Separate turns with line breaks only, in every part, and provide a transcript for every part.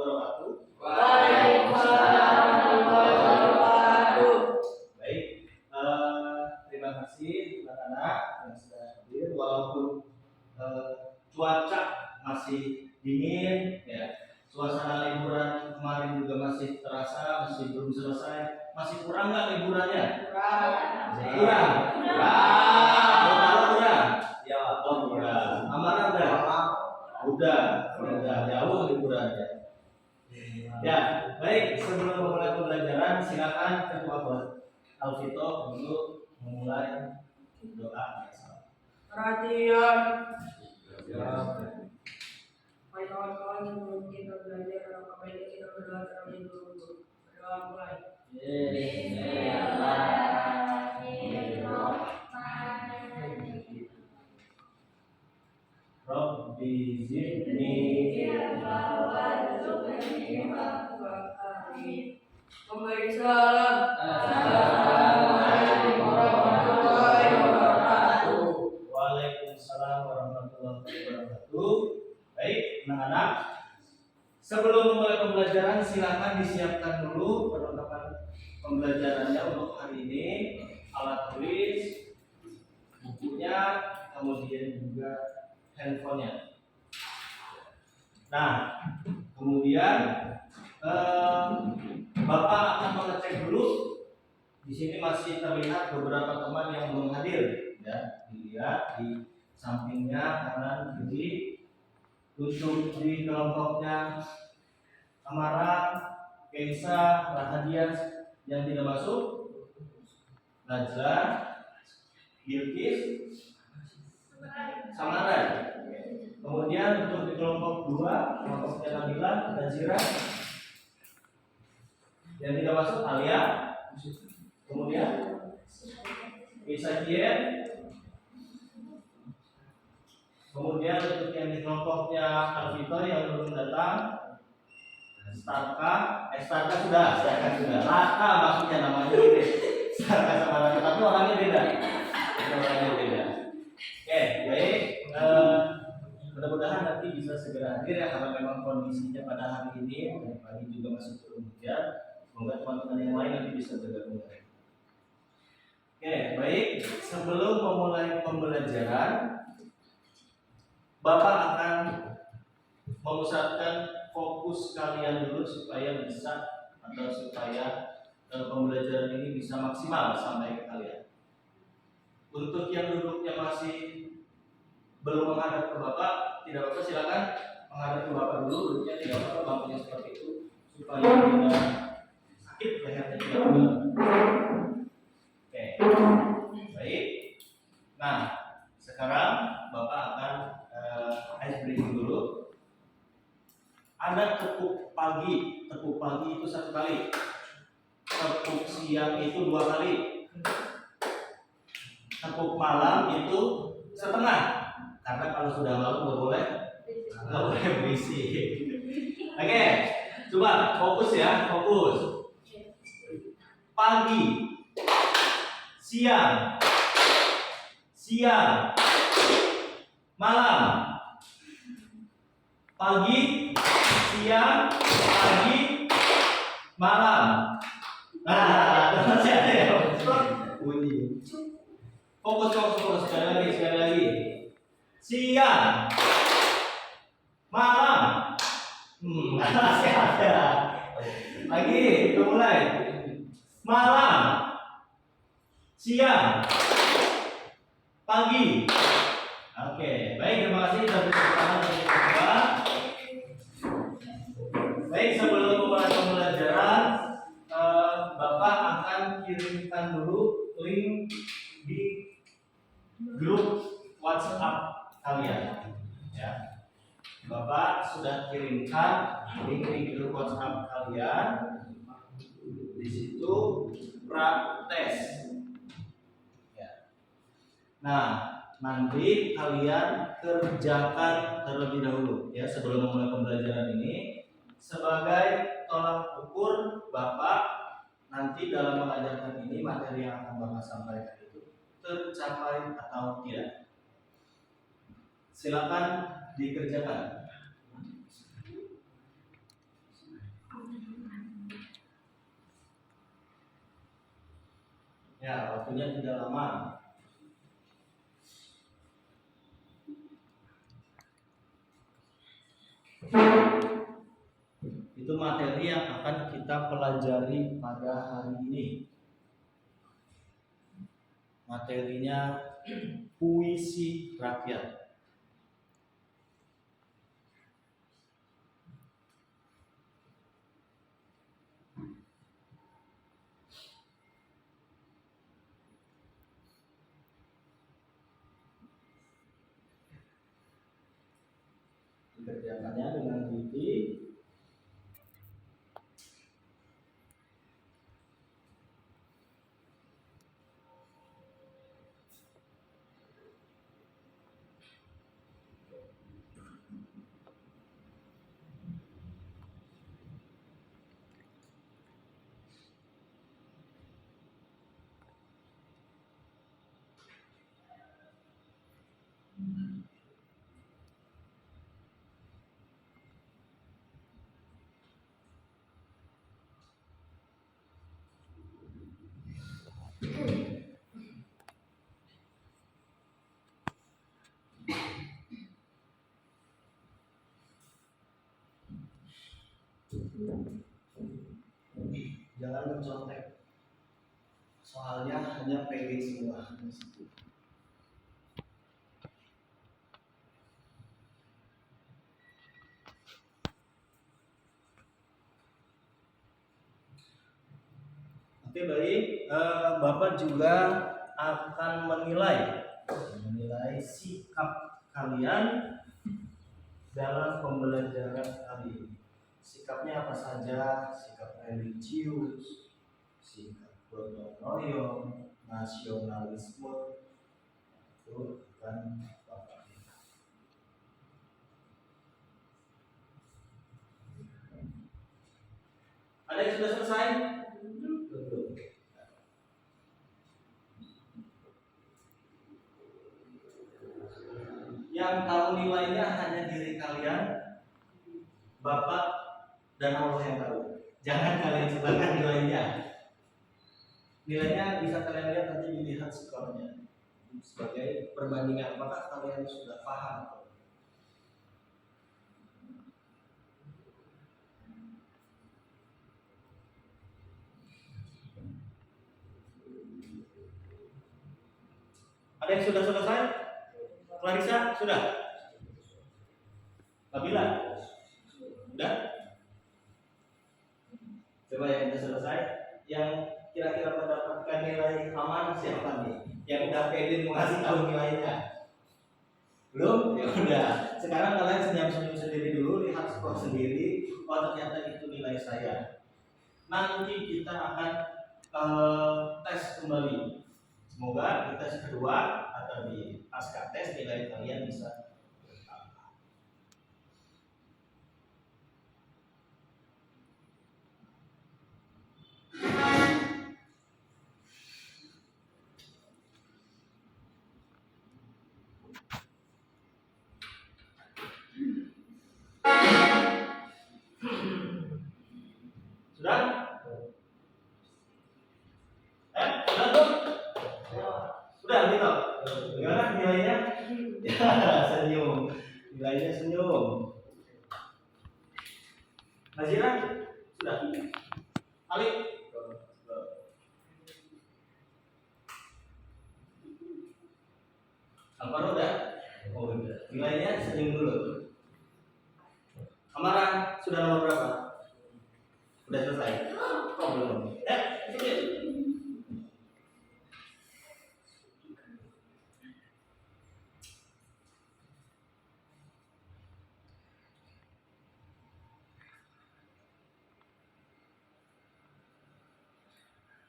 wabarakatuh.
Waalaikumsalam warahmatullahi wabarakatuh.
Baik, terima kasih anak-anak yang sudah hadir walaupun cuaca masih dingin ya. Suasana liburan kemarin juga masih terasa, masih belum selesai. Masih kurang nggak liburannya? Kurang. Ya, kurang. Amanah udah jauh liburannya. Ya, baik. Sebelum memulai pembelajaran, silakan Ketua Alvito dulu memulai doa.
Perhatian. Baik kawan-kawan, sebelum kita belajar, apa baiknya kita berdoa terlebih dulu. Berdoa mulai.
Rabbi zidni ilma warzuqni
Memberi salam. Assalamualaikum warahmatullahi wabarakatuh.
Waalaikumsalam warahmatullahi wabarakatuh. Baik, anak-anak. Sebelum memulai pembelajaran, silakan disiapkan dulu perlengkapan pembelajarannya untuk hari ini, alat tulis, bukunya, kemudian juga handphonenya. Nah, kemudian Bapak akan mengecek dulu. Di sini masih terlihat beberapa teman yang belum hadir, ya. Dilihat di sampingnya kanan kiri. Untuk di kelompoknya Amara, Keisa, Rahadian yang tidak masuk, Najla, Bilkis, Samara. Kemudian untuk di kelompok 2, kelompoknya Nabila, Nazira, yang tidak masuk Alia. Kemudian Isakien. Kemudian untuk yang di kelompoknya Alvito yang belum datang, Starka sudah, Raka maksudnya namanya gitu. Starka sama Raka, tapi orangnya beda. Oke, baik. Mudah-mudahan nanti bisa segera hadir ya, karena memang kondisinya pada hari ini dan pagi juga masih turun hujan. Semoga teman-teman yang lain nanti bisa bergabung. Oke, baik. Sebelum memulai pembelajaran, Bapak akan memusatkan fokus kalian dulu supaya pembelajaran ini bisa maksimal sampai ke kalian. Untuk yang duduknya masih belum menghadap ke Bapak, tidak apa-apa, silakan menghadap ke Bapak dulu. Duduknya tidak apa-apa, bangkunya seperti itu supaya tidak sakit lehernya tidak berat. Oke, baik. Nah, sekarang Bapak akan ice breathing dulu. Ada tepuk pagi itu 1 kali, tepuk siang itu 2 kali, tepuk malam itu setengah. Karena kalau sudah malam nggak boleh berisik. Oke, coba fokus ya, fokus. Pagi, siang, malam. Pagi, siang, malam. Nah, masih ada ya? Bunyi. Fokus sekali lagi. Siang, malam. Masih ada. Lagi, kita mulai. Malam, siang, pagi. Oke, baik, terima kasih sudah bersama dengan kita. Baik, sebelum memulai pembelajaran, Bapak akan kirimkan dulu link di grup WhatsApp kalian. Ya, Bapak sudah kirimkan link di grup WhatsApp kalian. Di situ praktes. Ya. Nah, nanti kalian kerjakan terlebih dahulu ya sebelum memulai pembelajaran ini sebagai tolak ukur Bapak nanti dalam mengajarkan ini materi yang akan Bapak sampaikan itu tercapai atau tidak. Silakan dikerjakan. waktunya tidak lama. Itu materi yang akan kita pelajari pada hari ini. Materinya puisi rakyat. Dikerjakannya dengan teliti. Jangan mencontek, soalnya hanya PG semua di situ. Oke, baik. Bapak juga akan menilai sikap kalian dalam pembelajaran kali ini. Sikapnya apa saja? Sikap religius, sikap gotong royong, nasionalisme, itu akan Bapak lihat. Ada yang sudah selesai? Belum. Yang tahu nilainya hanya diri kalian, Bapak dan Allah yang tahu. Jangan kalian sebarkan nilainya. Nilainya bisa kalian lihat nanti dilihat skornya sebagai perbandingan apakah kalian sudah paham. Ada yang sudah selesai? Clarissa sudah? Nabila? Sudah? Coba yang sudah selesai, yang kira-kira mendapatkan nilai aman siapa nih? Yang udah pede mengasih tahu nilainya? Belum? Ya udah. Sekarang kalian senyum-senyum sendiri dulu, lihat skor sendiri. Oh ternyata itu nilai saya. Nanti kita akan tes kembali. Semoga di tes kedua atau di pasca tes nilai kalian bisa bertambah. Sudah? Sudah tuh? Sudah gitu. Gimana nilainya? Ya, senyum. Nilainya senyum. Nazira? Sudah. Ali? Alvaro udah? Oh udah. Nilainya senyum dulu. Amara sudah nomor berapa? Udah selesai? Oh belum. Sini.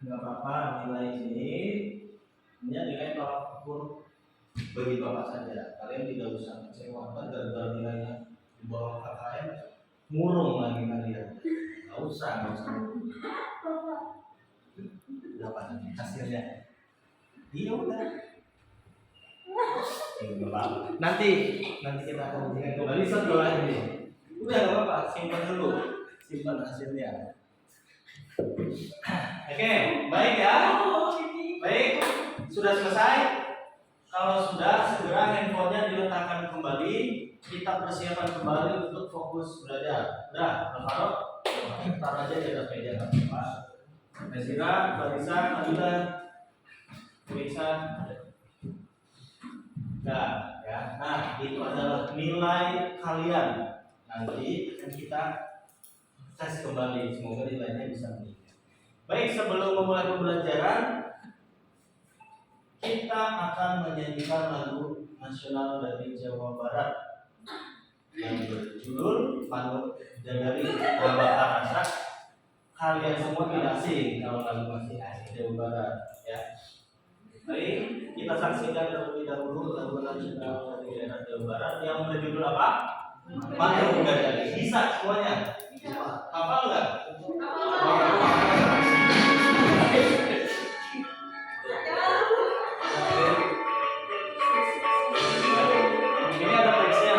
Nggak apa-apa, nilai ini hanya nilai tolak ukur bagi Bapak saja. Kalian tidak usah kecewa gara-gara nilainya di bawah KKM murung lagi kalian. Nggak usah. Berapa hasilnya? Iya udah. Nanti kita akan buktikan kembali setelah ini. Udah nggak apa-apa, simpan dulu, simpan hasilnya. Oke, baik ya. Baik, sudah selesai. Kalau sudah, segera handphonenya diletakkan kembali. Kita persiapan kembali untuk fokus belajar. Udah, Alvaro, taruh aja di atas meja nggak apa-apa. Nazira, Barisa, Nabila, Bisa. Nah, ya. Nah, itu adalah nilai kalian. Nanti akan kita tes kembali. Semoga nilainya bisa meningkat. Baik, sebelum memulai pembelajaran, kita akan menyanyikan lagu nasional dari Jawa Barat yang berjudul Manuk Dadari Terbakar Rasa. Kalian semua tidak asing kalau lagu masih asing Jawa Barat, ya. Baik, kita saksikan terlebih dahulu lagu nasional dari daerah Jawa Barat yang berjudul apa? Manuk Dadari. Bisa semuanya? Hafal nggak? Ini ada teksnya.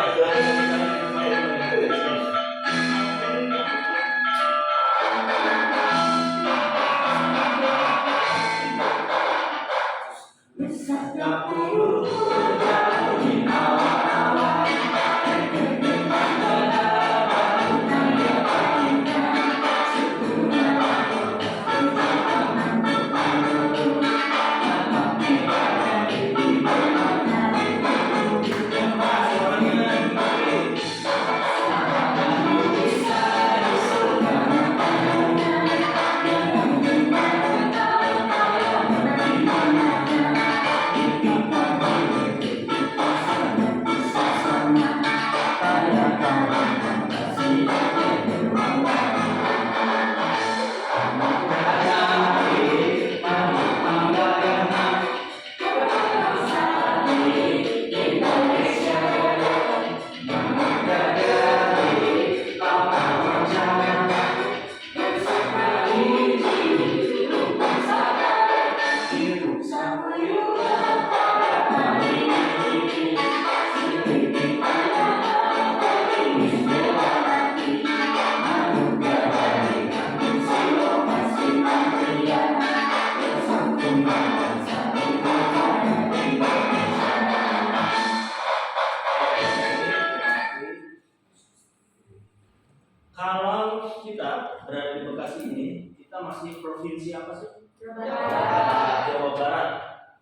Kalau kita berada di Bekasi ini, kita masih provinsi apa sih? Jawa Barat.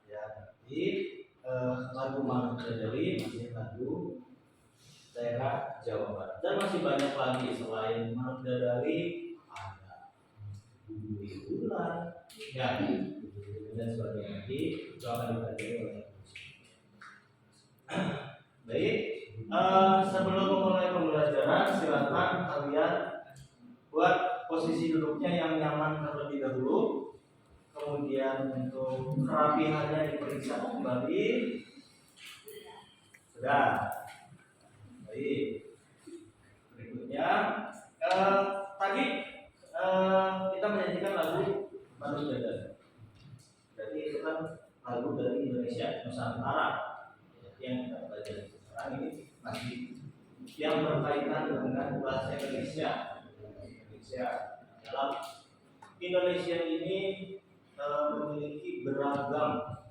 Ya, jadi lagu Manuk Dadari masih lagu daerah Jawa Barat. Dan masih banyak lagi selain Manuk Dadari, ada Bubui Ular, ya, dan sebagainya. Jadi itu akan dipelajari oleh baik. Sebelum memulai pembelajaran, silakan kalian buat posisi duduknya yang nyaman terlebih dahulu. Kemudian untuk kerapihannya diperiksa kembali. Sudah. Baik. Berikutnya, tadi kita menyanyikan lagu Manuk Dadari. Jadi itu kan lagu dari Indonesia Nusantara yang kita pelajari sekarang ini masih yang berkaitan dengan bahasa Indonesia. Dalam Indonesia ini memiliki beragam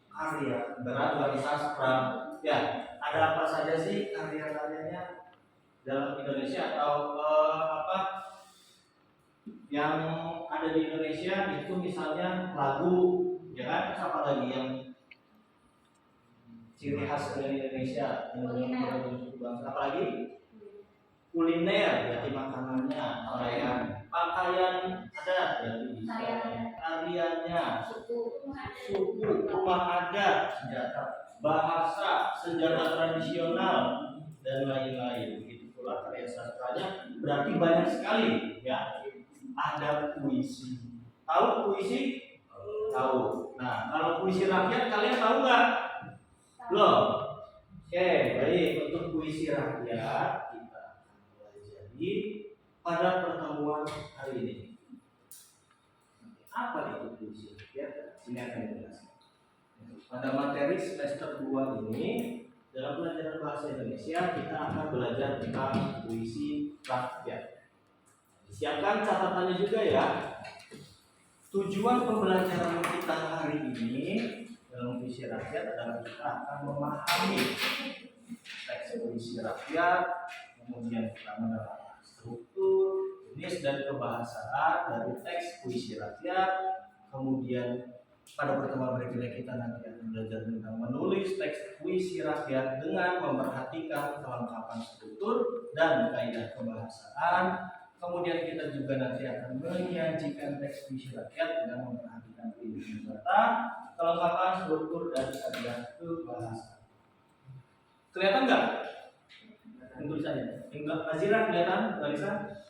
karya, beragam sastra. Ya, ada apa saja sih karya-karyanya dalam Indonesia atau apa yang ada di Indonesia itu misalnya lagu, ya kan? Apa lagi yang ciri khas dari Indonesia yang berbentuk bangsa? Apa lagi? Kuliner, berarti makanannya, pakaian ada, berarti bisa. Tariannya, suku, rumah adat, bahasa, sejarah tradisional, dan lain-lain. Begitu pula karya sastranya, berarti banyak sekali, ya. Ada puisi. Tahu puisi? Tahu. Nah, kalau puisi rakyat kalian tahu nggak? Belum. Oke, baik. Untuk puisi rakyat kita pelajari pada pertemuan hari ini. Apa itu puisi rakyat? Sini akan dijelaskan. Pada materi semester 2 ini dalam pelajaran bahasa Indonesia kita akan belajar tentang puisi rakyat. Siapkan catatannya juga ya. Tujuan pembelajaran kita hari ini dalam puisi rakyat adalah kita akan memahami teks puisi rakyat, kemudian kita mengenal struktur, jenis dan kebahasaan dari teks puisi rakyat, kemudian pada pertemuan berikutnya kita nanti akan belajar tentang menulis teks puisi rakyat dengan memperhatikan kelengkapan struktur dan kaidah kebahasaan. Kemudian kita juga nanti akan menyajikan teks puisi rakyat dengan memperhatikan kaidah kata, kelengkapan struktur dan kaidah kebahasaan. Kelihatan nggak? Tulisannya. Enggak, Azira kelihatan, Larissa?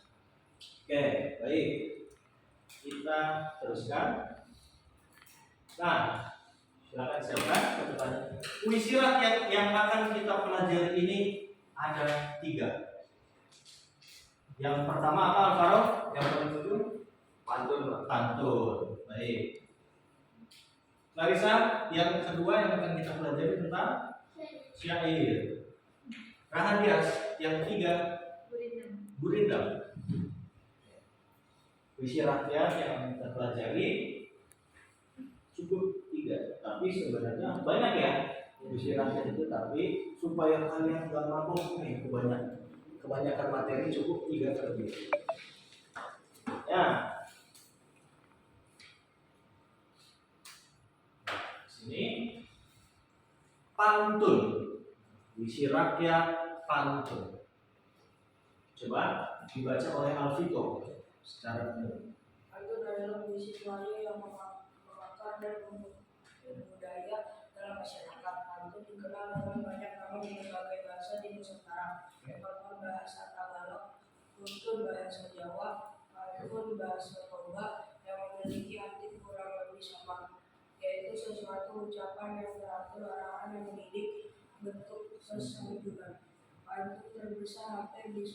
Oke, baik. Kita teruskan. Nah, silakan siapkan pertanyaan. Puisi rakyat yang akan kita pelajari ini ada 3. Yang pertama apa, Alvaro? Yang paling tujuh? Pantun. Pantun. Baik. Larissa, yang kedua yang akan kita pelajari tentang syair. Rahadias, yang ketiga gurindam. Puisi rakyat yang akan kita pelajari cukup 3, tapi sebenarnya banyak ya puisi rakyat itu, tapi supaya kalian nggak mabuk nih kebanyakan materi, cukup 3 terlebih. Ya. Sini pantun, puisi rakyat pantun. Coba dibaca oleh Alvito secara umum.
Pantun adalah puisi Melayu yang mengakar dan budaya dalam masyarakat. Pantun dikenal dengan banyak nama di berbagai bahasa di Nusantara. Pantun bahasa Tagalog, pantun bahasa Jawa, pantun bahasa Toba yang memiliki arti kurang lebih sama, yaitu sesuatu ucapan yang teratur, arahan yang mendidik, bentuk kesantunan. Pantun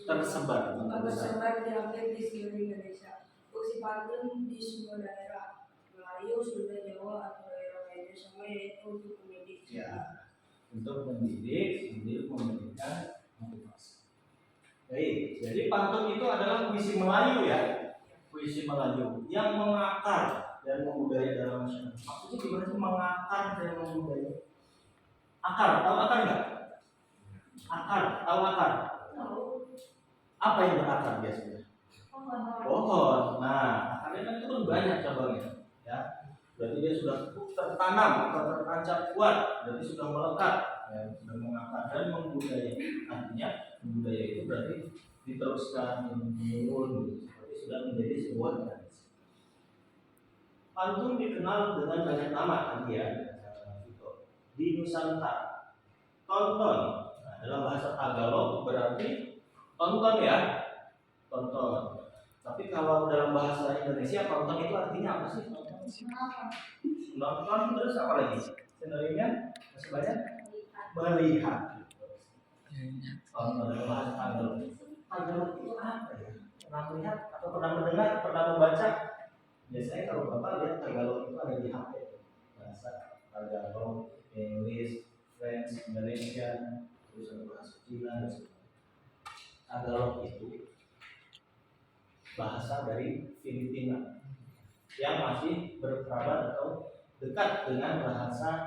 tersebar di hampir di seluruh Indonesia. Fungsi pantun di semua daerah, Melayu, Sunda, Jawa, atau daerah lainnya sama, yaitu untuk mendidik.
Ya, untuk mendidik, memberikan motivasi. Baik, jadi pantun itu adalah puisi Melayu ya, puisi Melayu yang mengakar dan membudaya dalam masyarakat. Maksudnya gimana sih mengakar dan membudaya? Akar, tahu akar nggak? Akar, tahu akar?
Tahu.
Apa yang berakar biasanya? Pohon. Nah, akarnya kan itu kan banyak cabangnya, ya. Berarti dia sudah tertanam atau tertancap kuat, berarti sudah melekat, ya, sudah mengakar dan membudaya. Artinya budaya itu berarti diteruskan menurun, seperti sudah menjadi sebuah tradisi. Pantun dikenal dengan banyak nama tadi ya, di Nusantara. Tonton, nah, dalam bahasa Tagalog berarti tonton ya, tonton. Tapi kalau dalam bahasa Indonesia tonton itu artinya apa sih? Nonton terus apa lagi? Sinonimnya masih banyak. Melihat. Tonton dalam bahasa Tagalog. Tagalog itu apa ya? Pernah melihat atau pernah mendengar, pernah membaca? Biasanya kalau Bapak lihat Tagalog itu ada di HP. Bahasa Tagalog, English, French, Indonesian, terus ada bahasa Cina dan sebagainya. Tagalog itu bahasa dari Filipina yang masih berkerabat atau dekat dengan bahasa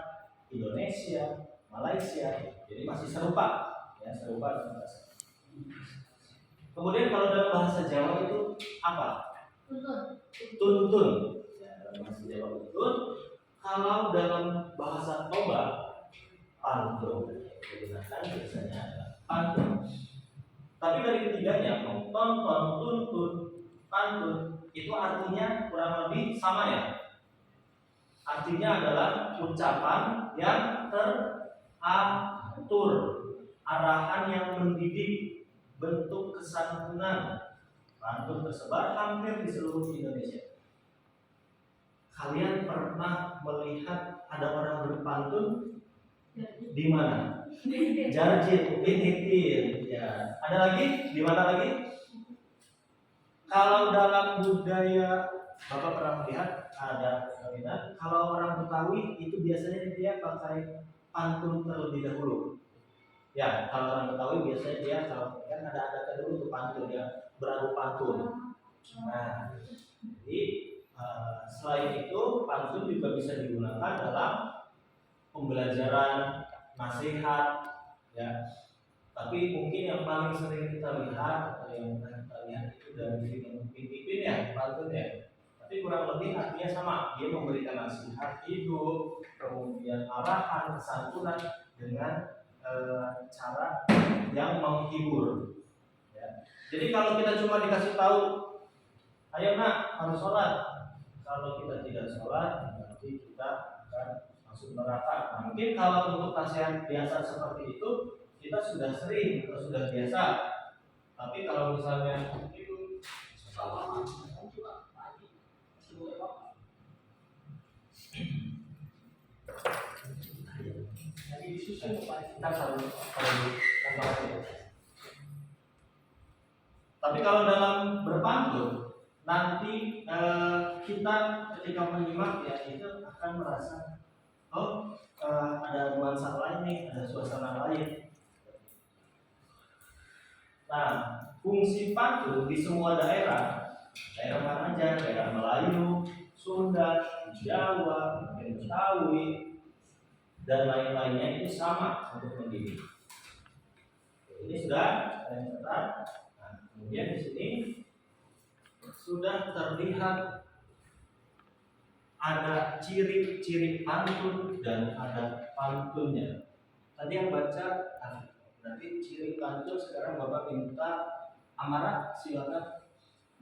Indonesia, Malaysia, jadi masih serupa, ya serupa dengan bahasa. Kemudian kalau dalam bahasa Jawa itu apa? Tuntun. Ya, dalam bahasa Jawa tuntun. Kalau dalam bahasa Toba pantun, digunakan biasanya adalah pantun. Tapi dari ketiganya, tonton, tuntun, pantun itu artinya kurang lebih sama ya. Artinya adalah ucapan yang teratur, arahan yang mendidik, bentuk kesantunan. Pantun tersebar hampir di seluruh Indonesia. Kalian pernah melihat ada orang berpantun di mana? Jarjit, Binitin, ya. Ada lagi? Di mana lagi? Kalau dalam budaya Bapak pernah melihat ada perkawinan, kalau orang Betawi itu biasanya dia pakai pantun terlebih dahulu. Ya, kalau orang Betawi biasanya dia kalau kan ada dulu tuh pantun ya, beradu pantun. Nah, jadi Selain itu, pantun juga bisa digunakan dalam pembelajaran, nasihat, ya. Tapi mungkin yang paling sering kita lihat atau yang pernah kita lihat itu dari film Pipin ya, pantun ya. Tapi kurang lebih artinya sama, dia memberikan nasihat hidup, kemudian arahan, kesantunan dengan cara yang menghibur. Ya. Jadi kalau kita cuma dikasih tahu, ayo nak harus sholat. Kalau kita tidak sholat, nanti kita akan masuk neraka. Nah, mungkin kalau untuk nasihat biasa seperti itu, kita sudah sering atau sudah biasa. Tapi kalau misalnya itu tapi kalau dalam berpantun nanti kita ketika menyimak ya itu akan merasa ada nuansa lain nih, ada suasana lain. Nah, fungsi pantun di semua daerah mana aja, daerah Melayu, Sunda, Jawa, Betawi, dan lain-lainnya itu sama untuk mendidik. Ini sudah kalian catat. Nah, kemudian di sini sudah terlihat ada ciri-ciri pantun dan ada pantunnya. Tadi yang baca, nanti ciri pantun sekarang Bapak minta Amara silakan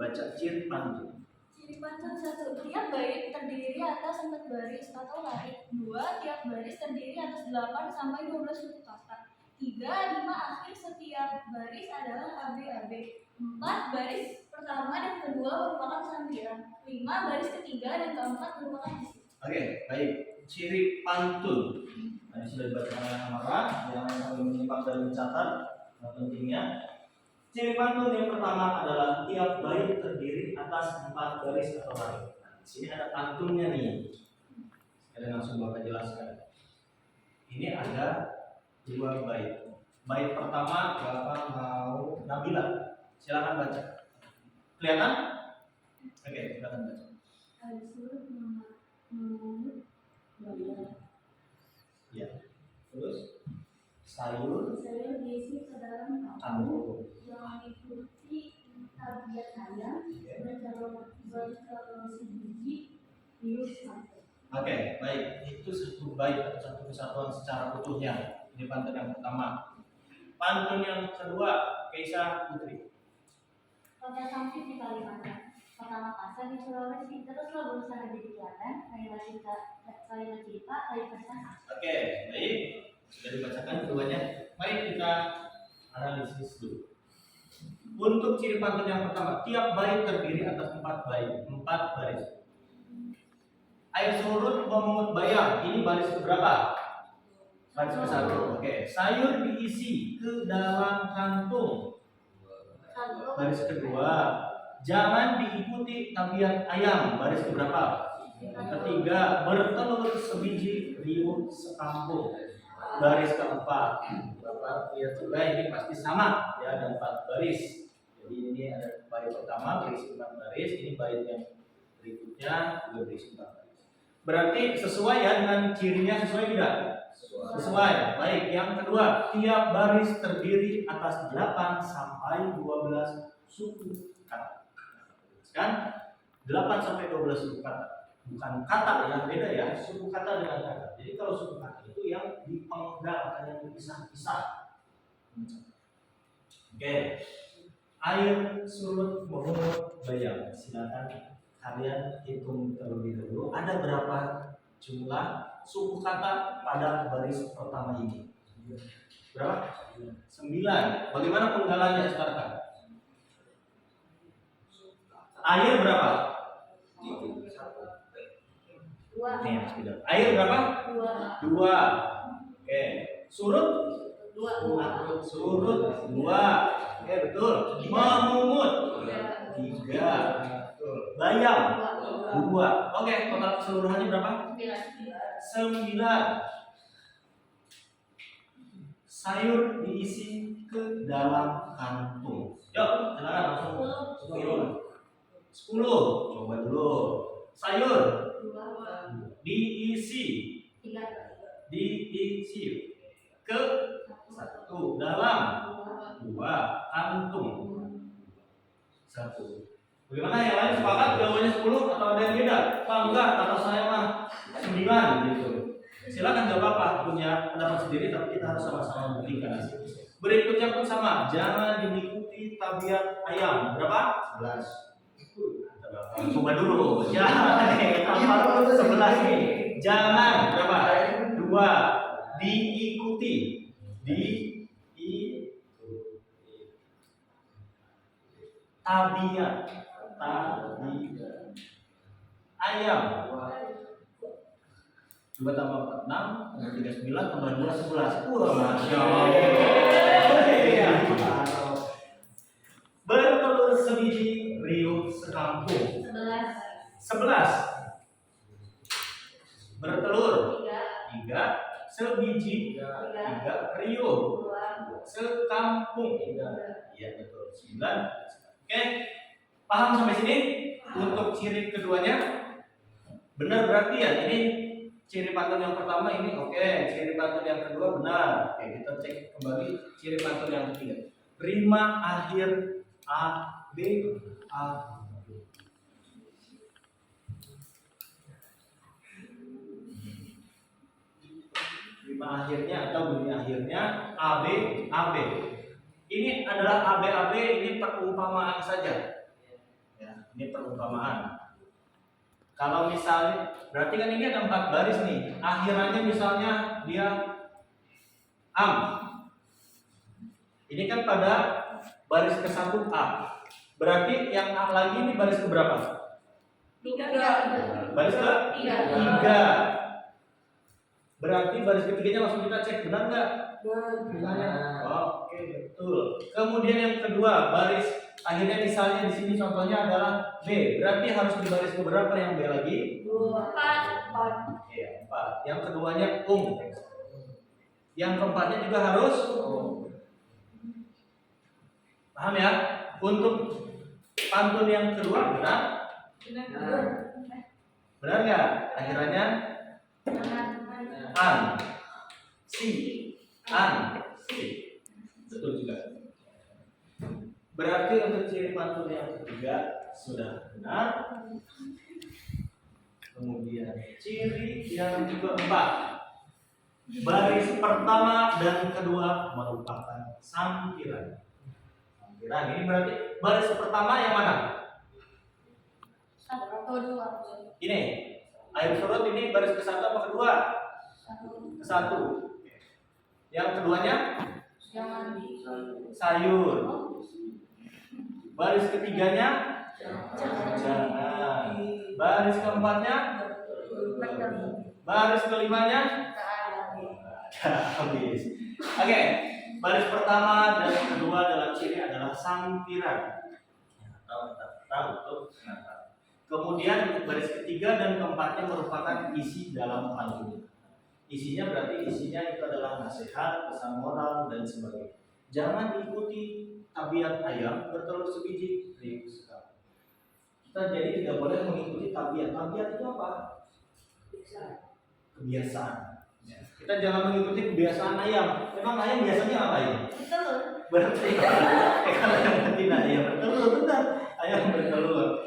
baca ciri pantun.
Ciri pantun 1. Tiap bait terdiri atas 4 baris atau lari. 2. Tiap baris terdiri atas 8 sampai 12 suku kata. 3. 5 akhir setiap baris adalah AB-AB. 4. Baris pertama dan kedua merupakan sambilan. 5. Baris ketiga dan keempat merupakan isi.
Oke, baik. Ciri pantun. Ini sudah dibaca oleh Amara yang sambil menyimak dan mencatat pentingnya. Ciri pantun yang pertama adalah tiap bait terdiri atas 4 baris atau lari. Nah, di sini ada pantunnya nih. Saya langsung Bapak jelaskan. Ini ada 2 bait. Bait pertama Bapak mau Nabila. Silakan baca. Kelihatan? Oke, silakan baca. Ya. Terus sayur
diisi ke dalam
campur.
yang diikuti tabiat ayam dan sebiji bius satu.
Oke, baik. Itu satu bait atau satu kesatuan secara utuhnya. Ini pantun yang pertama. Pantun yang kedua, Keisa Putri.
Kota Sampit di Kalimantan, Kota Makassar di Sulawesi, teruslah berusaha jadi teladan, kalilah cerita, kali pesan.
Oke, baik. Sudah dibacakan keduanya. Mari kita analisis dulu. Untuk ciri pantun yang pertama, tiap bait terdiri atas 4 bait, 4 baris. Air surut memungut bayam, ini baris keberapa? Baris ke-1. Oke, sayur diisi ke dalam kantung. Baris kedua, jangan diikuti tabiat ayam. Baris keberapa? Ketiga, bertelur sebiji riuh sekampung. Baris keempat. Bapak lihat juga ini pasti sama ya, ada 4 baris. Jadi ini ada bait pertama berisi 4 baris, ini bait yang berikutnya juga berisi 4 baris. Berarti sesuai ya dengan cirinya, sesuai tidak? Sesuai. Baik, yang kedua, tiap baris terdiri atas 8 sampai 12 suku kata. Kan? 8 sampai 12 suku kata. Bukan kata yang beda ya, suku kata dengan kata. Jadi kalau suku kata itu yang dipenggal, yang dipisah-pisah. Oke. Air surut memungut bayam. Silakan kalian hitung terlebih dahulu. Ada berapa jumlah suku kata pada baris pertama ini? Berapa? 9. Bagaimana penggalannya sekarang? Air berapa?
2.
Nih, air berapa? 2. Oke. Surut?
2.
Surut 2. Oke, betul. Memungut 3. Betul. Bayam 2. Oke, total keseluruhannya berapa? 9. Sayur diisi ke dalam kantung. Yuk, silakan langsung hitung. 10. Coba dulu. sayur,
2,
diisi,
3,
diisi, ke 1, dalam 2, kantung 1. Bagaimana yang lain sepakat jawabannya 10 atau ada yang beda? Pak enggak, kata saya mah 9 gitu. Silakan jawab apa punya pendapat sendiri, tapi kita harus sama-sama membuktikan. Berikutnya pun sama, jangan diikuti tabiat ayam. Berapa? 11. Coba dulu. Ya, 11 nih. Jangan berapa? 2. Diikuti. Tabiat. Ayam. 2 tambah 4, 6, tambah 3, 9, tambah 2, 11. Masya Allah. Bertelur sebiji, riuh sekampung. 11. Bertelur 3, sebiji 3, riuh sekampung. Iya betul. 9. Oke. Paham sampai sini? Untuk ciri keduanya benar berarti ya ini ciri pantun yang pertama ini oke, ciri pantun yang kedua benar. Oke, kita cek kembali ciri pantun yang ketiga. Rima akhir A, B, A, B. Rima akhirnya atau bunyi akhirnya A, B, A, B. Ini adalah A, B, A, B, ini perumpamaan saja. Ya, ini perumpamaan. Kalau misalnya, berarti kan ini ada 4 baris nih. Akhirannya misalnya dia am. Ini kan pada baris ke-1 A. Berarti yang A lagi ini baris ke berapa?
3.
Baris ke 3. Berarti baris ketiganya langsung kita cek benar nggak?
Benar.
Oke, betul. Kemudian yang kedua, baris akhirnya misalnya di sini contohnya adalah B. Berarti harus di baris keberapa yang B lagi?
4.
Iya, 4. Yang keduanya Yang keempatnya juga harus Paham ya? Untuk pantun yang kedua benar? Benar nggak? Akhirannya an, si, betul juga. Berarti untuk ciri pantun yang ketiga sudah benar. Kemudian ciri yang keempat, baris pertama dan kedua merupakan sampiran. Sampiran ini berarti baris pertama yang mana?
1, 2.
Ini air surut ini baris ke-1 apa kedua? Ke-1. Yang keduanya sayur. Baris ketiganya jangan. Baris keempatnya, baris kelimanya habis. Oke, baris pertama dan kedua dalam ciri adalah sampiran. Tahu tuh kenapa? Kemudian baris ketiga dan keempatnya merupakan isi dalam pantun. Isinya berarti isinya itu adalah nasihat, pesan moral dan sebagainya. Jangan diikuti tabiat ayam bertelur sebiji, riuh sekali. Kita jadi tidak boleh mengikuti tabiat. Tabiat itu apa? Kebiasaan. Ya. Kita jangan mengikuti kebiasaan ayam. Memang ayam biasanya apa ya? Berarti kalau yang betina ya bertelur, benar. Ayam bertelur.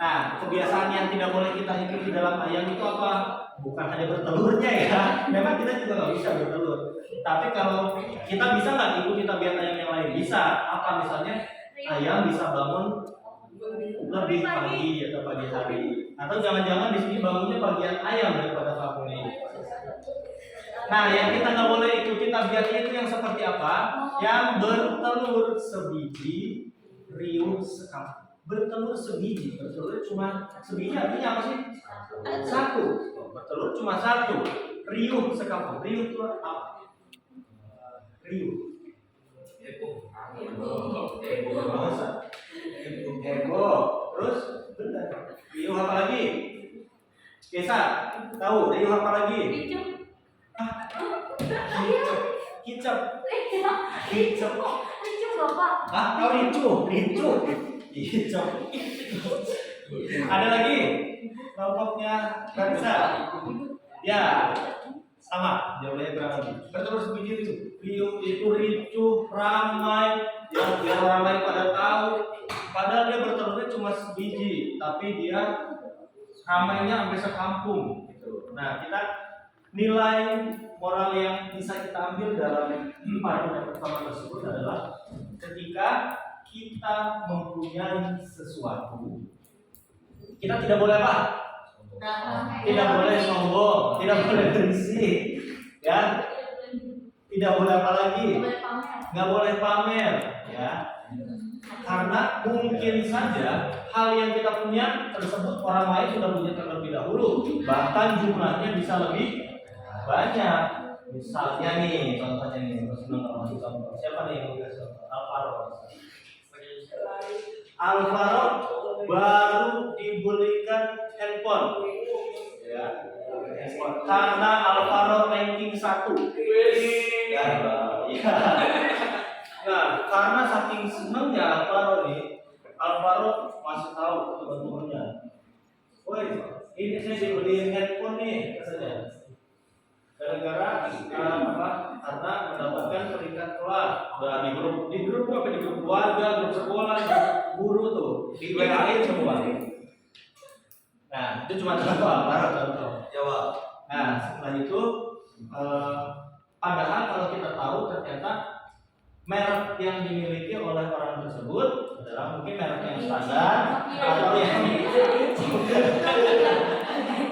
Nah, kebiasaan yang tidak boleh kita ikuti dalam ayam itu apa? Bukan hanya bertelurnya ya. Memang kita juga nggak bisa bertelur. Tapi kalau kita bisa nggak ikuti tabiat ayam yang lain? Bisa. Apa misalnya? Ayam bisa bangun lebih pagi atau pagi hari. Atau jangan-jangan di sini bangunnya bagian ayam daripada kampungnya. Nah, yang kita nggak boleh ikuti tabiatnya itu yang seperti apa? Yang bertelur sebiji, riuh sekampung. Bertelur sebiji, bertelur cuma sebiji artinya apa sih? 1. Bertelur cuma 1. Riuh sekampung. Riuh itu apa? Riuh. Ego. Terus benar. Riuh apa lagi? Kesa, tahu riuh apa lagi? Kicap.
Bapak.
Ah, kau ricu. Kicap. Ada lagi kelompoknya Kansa? Ya, sama. Jawabannya kurang lebih. Berterus biji itu. Riuh itu ricuh, ramai, yang biar ramai pada tahu. Padahal dia bertelurnya cuma sebiji, tapi dia ramainya sampai sekampung. Gitu. Nah, kita nilai moral yang bisa kita ambil dalam pantun yang pertama tersebut adalah ketika kita mempunyai sesuatu, kita tidak boleh apa? Tidak boleh sombong, tidak boleh berisik, ya. Tidak boleh apa lagi? Nggak boleh pamer, ya. Karena mungkin saja hal yang kita punya tersebut orang lain sudah punya terlebih dahulu, bahkan jumlahnya bisa lebih banyak. Misalnya nih, contohnya nih, sebelum masuk contoh, siapa nih yang mau contoh? Alvaro baru dibelikan handphone, ya, handphone. Karena Alvaro ranking 1. Ya. Nah, karena saking senengnya Alvaro nih, Alvaro masih tahu ke teman-temannya, woi, ini saya dibeliin handphone nih, katanya. Gara-gara apa? Karena mendapatkan peringkat kelas. Nah, di grup apa, di grup keluarga, grup sekolah, grup guru tuh, di WA-in semua. Nah, itu cuma contoh. Jawab. Nah, setelah itu padahal kalau kita tahu ternyata merek yang dimiliki oleh orang tersebut adalah mungkin merek yang standar atau yang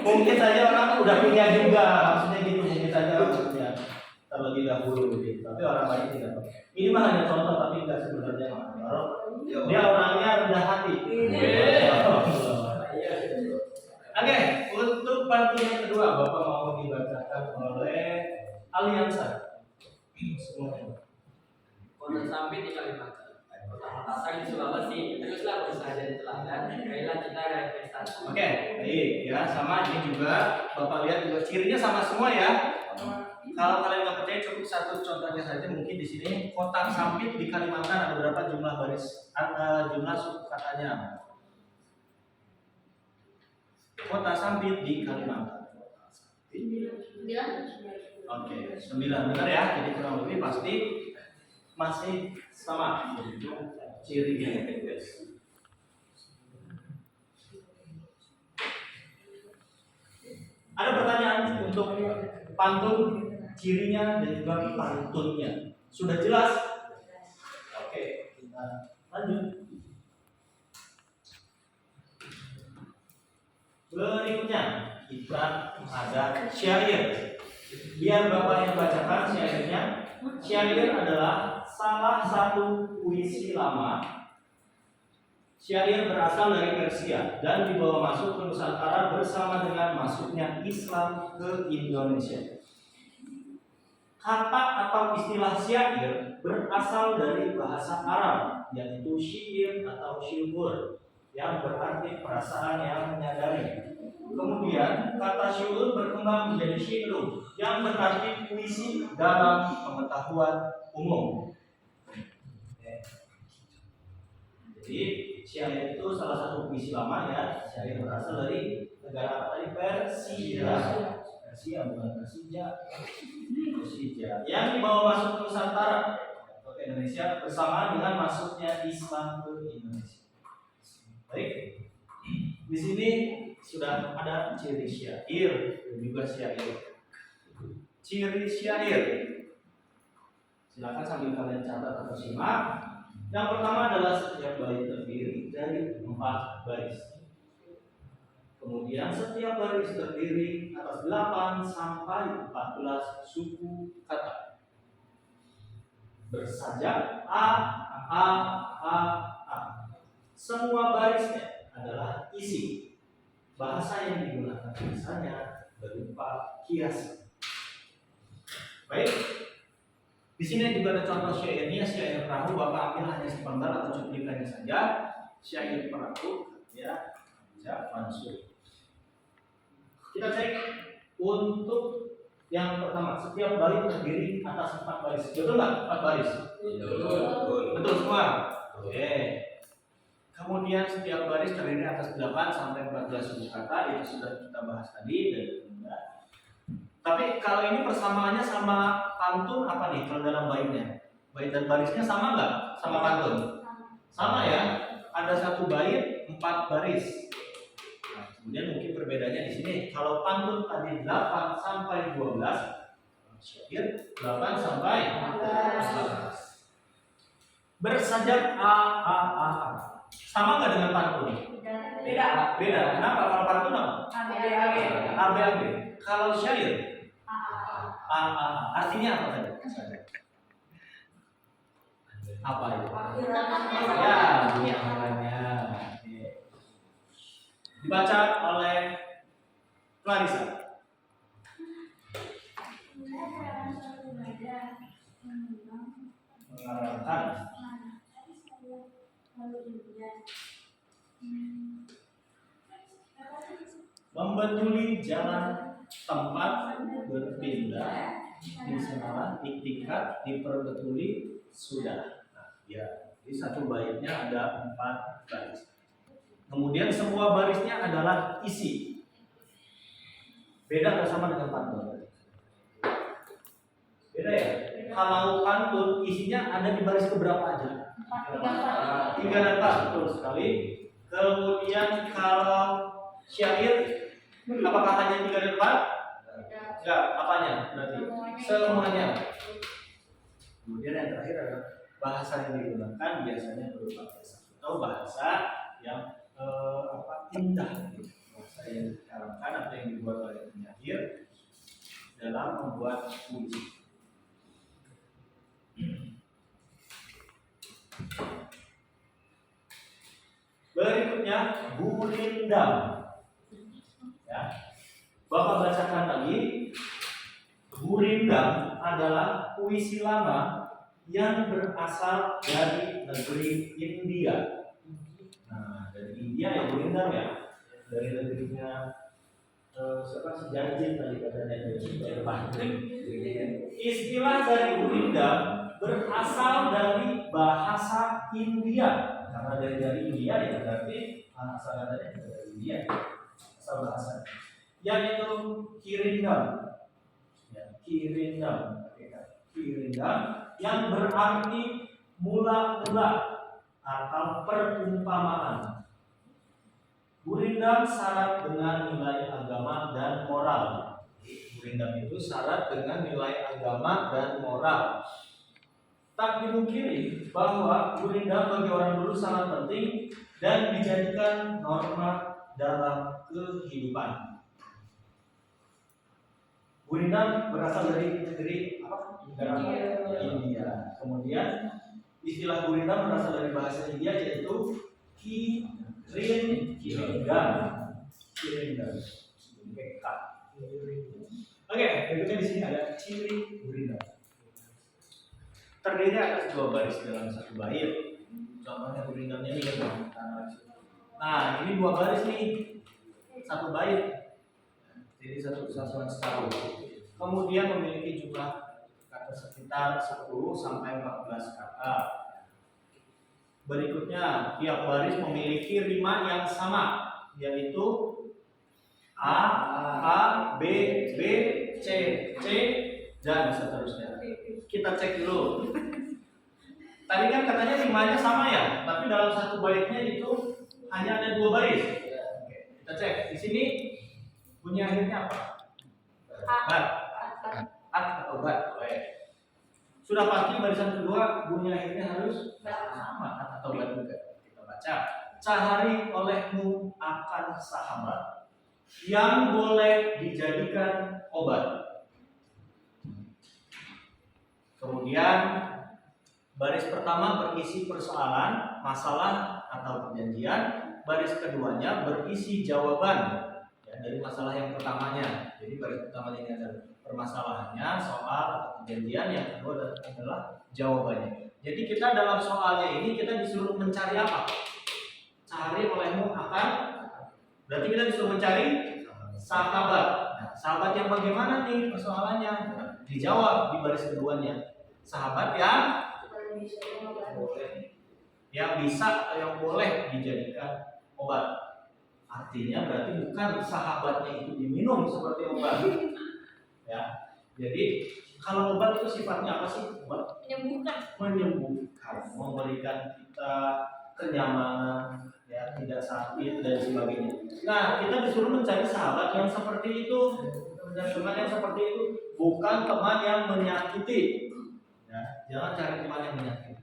mungkin saja orang udah punya juga, maksudnya gitu, mungkin saja orang punya terlebih dahulu gitu. Tapi orang lain tidak. Ini mah hanya contoh, tapi tidak sebenarnya makna. Dia orangnya rendah hati. Oke, untuk pantun yang kedua, Bapak mau dibacakan oleh Aliansa. Semuanya.
Kota Sampit di Kalimantan. Pasang di Sulawesi, teruslah berusaha jadi teladan, kailah kita reinvestasi.
Oke, baik ya, sama ini juga Bapak lihat juga cirinya sama semua ya. Kalau kalian nggak percaya cukup satu contohnya saja, mungkin di sini kotak Sampit di Kalimantan ada berapa jumlah baris, jumlah suku katanya. Kota Sampit di Kalimantan. Oke, 9 benar ya. Jadi kurang lebih pasti masih sama cirinya. Ada pertanyaan untuk pantun, cirinya dan juga pantunnya. Sudah jelas? Oke, kita lanjut. Berikutnya kita ada syair. Biar Bapak yang bacakan syairnya. Syair adalah salah satu puisi lama. Syair berasal dari Persia dan dibawa masuk ke Nusantara bersama dengan masuknya Islam ke Indonesia. Kata atau istilah syair berasal dari bahasa Arab, yaitu syair atau syukur, yang berarti perasaan yang menyadari. Kemudian kata syukur berkembang menjadi syiru, yang berarti puisi dalam pengetahuan umum. Jadi syair itu salah satu puisi lama ya. Syair berasal dari negara apa tadi? Persia. Persia bukan Persija. Persija. Yang dibawa masuk ke Nusantara atau ke Indonesia bersama dengan masuknya Islam ke Indonesia. Baik. Di sini sudah ada ciri syair dan juga syair. Ciri syair. Silakan sambil kalian catat atau simak. Yang pertama adalah setiap bait terdiri dari 4 baris. Kemudian setiap baris terdiri atas 8 sampai 14 suku kata. Bersajak A, A, A, A. Semua barisnya adalah isi. Bahasa yang digunakan biasanya berupa kiasan. Baik. Di sini juga ada contoh syairnya, syair perahu. Bapak ambil hanya sepenggal atau cuplikannya saja. Syair perahu ya, Mansur. Kita cek untuk yang pertama, setiap bait terdiri atas 4 baris. Betul nggak? 4 baris. Betul semua. Oke. Kemudian Kemudian setiap baris terdiri atas 8 sampai 14 suku kata, itu sudah kita bahas tadi dan tapi kalau ini persamaannya sama pantun apa nih kalau dalam baitnya? Bait dan barisnya sama nggak sama pantun? Sama ya. Ada satu bait 4 baris. Nah, kemudian mungkin perbedaannya di sini. Kalau pantun tadi 8 sampai 12, syair 8 sampai 14. Bersajak a a a. Sama nggak dengan pantun?
Beda.
Beda. Kenapa? Kalau pantun apa? A B A B. Kalau syair a a a. Artinya apa tadi? Apa itu? Ya, bunyi akhirannya. Dibaca oleh Clarissa. Mengarahkan membetuli jalan tempat berpindah di senaran iktikat diperbetuli sudah. Nah, ya, di satu baitnya ada 4 baris. Kemudian semua barisnya adalah isi. Beda atau sama dengan pantun? Beda ya? Kalau pantun isinya ada di baris keberapa aja? 3 dan 4, betul sekali. Kemudian kalau syair apakah hanya 3 dan 4? Enggak, apanya berarti? Semuanya. Kemudian yang terakhir adalah bahasa yang digunakan biasanya berupa bahasa atau bahasa yang indah, bahasa yang dikarangkan atau yang dibuat oleh penyair dalam membuat puisi. Berikutnya Gurindam. Ya. Bapak bacakan lagi. Gurindam adalah puisi lama yang berasal dari negeri India. Nah, dari India ya Gurindam ya. Dari negerinya siapa sih Jajin tadi katanya Jepang. Istilah dari Gurindam berasal dari bahasa India. Karena dari India ya berarti asal katanya dari India. Asal bahasa. Yaitu Kirindam. Ya, Kirindam. Kirindam yang berarti mula-mula atau perumpamaan. Gurindam syarat dengan nilai agama dan moral. Gurindam itu syarat dengan nilai agama dan moral. Tak dimungkiri bahwa gurindam bagi orang dulu sangat penting dan dijadikan norma dalam kehidupan. Gurindam berasal dari negeri apa? India. Kemudian istilah gurindam berasal dari bahasa India yaitu Kirindam. Oke, berikutnya di sini ada ciri gurindam. Terdiri atas 2 baris dalam satu bait. Contohnya gurindamnya ini kan. Nah, ini 2 baris nih. Satu bait. Jadi satu kesatuan separuh. Kemudian memiliki jumlah kata sekitar 10 sampai 14 kata. Berikutnya, tiap baris memiliki rima yang sama, yaitu A, B, B, C, C, dan seterusnya. Kita cek dulu. Tadi kan katanya rimanya sama ya, tapi dalam satu baitnya itu hanya ada 2 baris. Oke, kita cek. Di sini bunyi akhirnya apa? Bat. At atau bat. Sudah pasti barisan kedua bunyi akhirnya harus sama atau bat juga. Kita baca. Cahari olehmu akan sahabat yang boleh dijadikan obat. Kemudian baris pertama berisi persoalan, masalah atau perjanjian. Baris keduanya berisi jawaban ya, dari masalah yang pertamanya. Jadi baris pertama ini adalah permasalahannya, soal atau perjanjian. Yang kedua adalah jawabannya. Jadi kita dalam soalnya ini kita disuruh mencari apa? Cari olehmu akan. Berarti kita disuruh mencari sahabat. Nah, sahabat yang bagaimana nih persoalannya? Dijawab di baris keduanya. Sahabat yang yang bisa atau yang boleh dijadikan obat. Artinya berarti bukan sahabatnya itu diminum seperti obat. Ya. Jadi kalau obat itu sifatnya apa sih? Obat menyembuhkan, memberikan kita kenyamanan, ya, tidak sakit dan sebagainya. Nah, kita disuruh mencari sahabat yang seperti itu, dan teman yang seperti itu, bukan teman yang menyakiti. Ya, jangan cari teman yang menyakiti.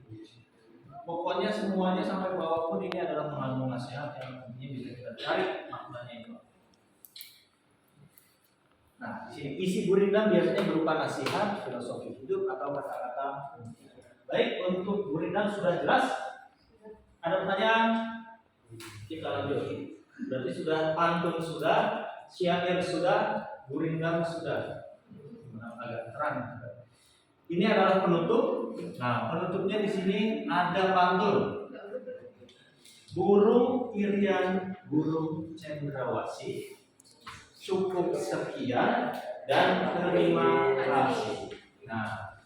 Pokoknya semuanya sampai bawah pun ini adalah mengandung nasihat yang tentunya bisa kita cari maknanya itu. Nah, di sini isi gurindam biasanya berupa nasihat, filosofi hidup atau kata-kata. Baik, untuk gurindam sudah jelas? Ada pertanyaan? Kita lanjut. Berarti sudah pantun sudah, syair sudah, gurindam sudah. Agak terang. Ini adalah penutup. Nah, penutupnya di sini ada pantun. Burung irian, burung cendrawasih, cukup sekian dan terima kasih. Nah,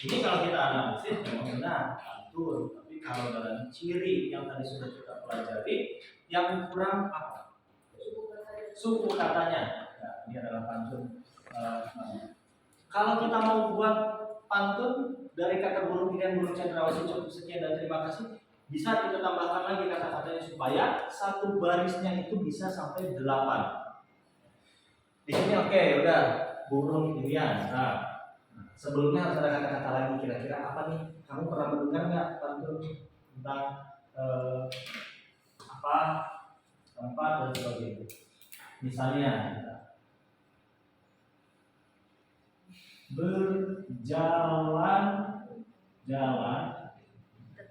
ini kalau kita analisis memang benar pantun, tapi kalau dalam ciri yang tadi sudah kita pelajari, yang kurang apa? Suku katanya. Nah, ini adalah pantun. Kalau kita mau buat pantun dari kata burung irian, burung cendrawasih, cukup sekian dan terima kasih, bisa kita tambahkan lagi kata-katanya supaya satu barisnya itu bisa sampai 8. Di sini oke, udah burung irian. Nah, sebelumnya harus ada kata-kata lagi, kira-kira apa nih? Kamu pernah mendengar nggak pantun tentang apa, tempat dan sebagainya? Misalnya berjalan-jalan.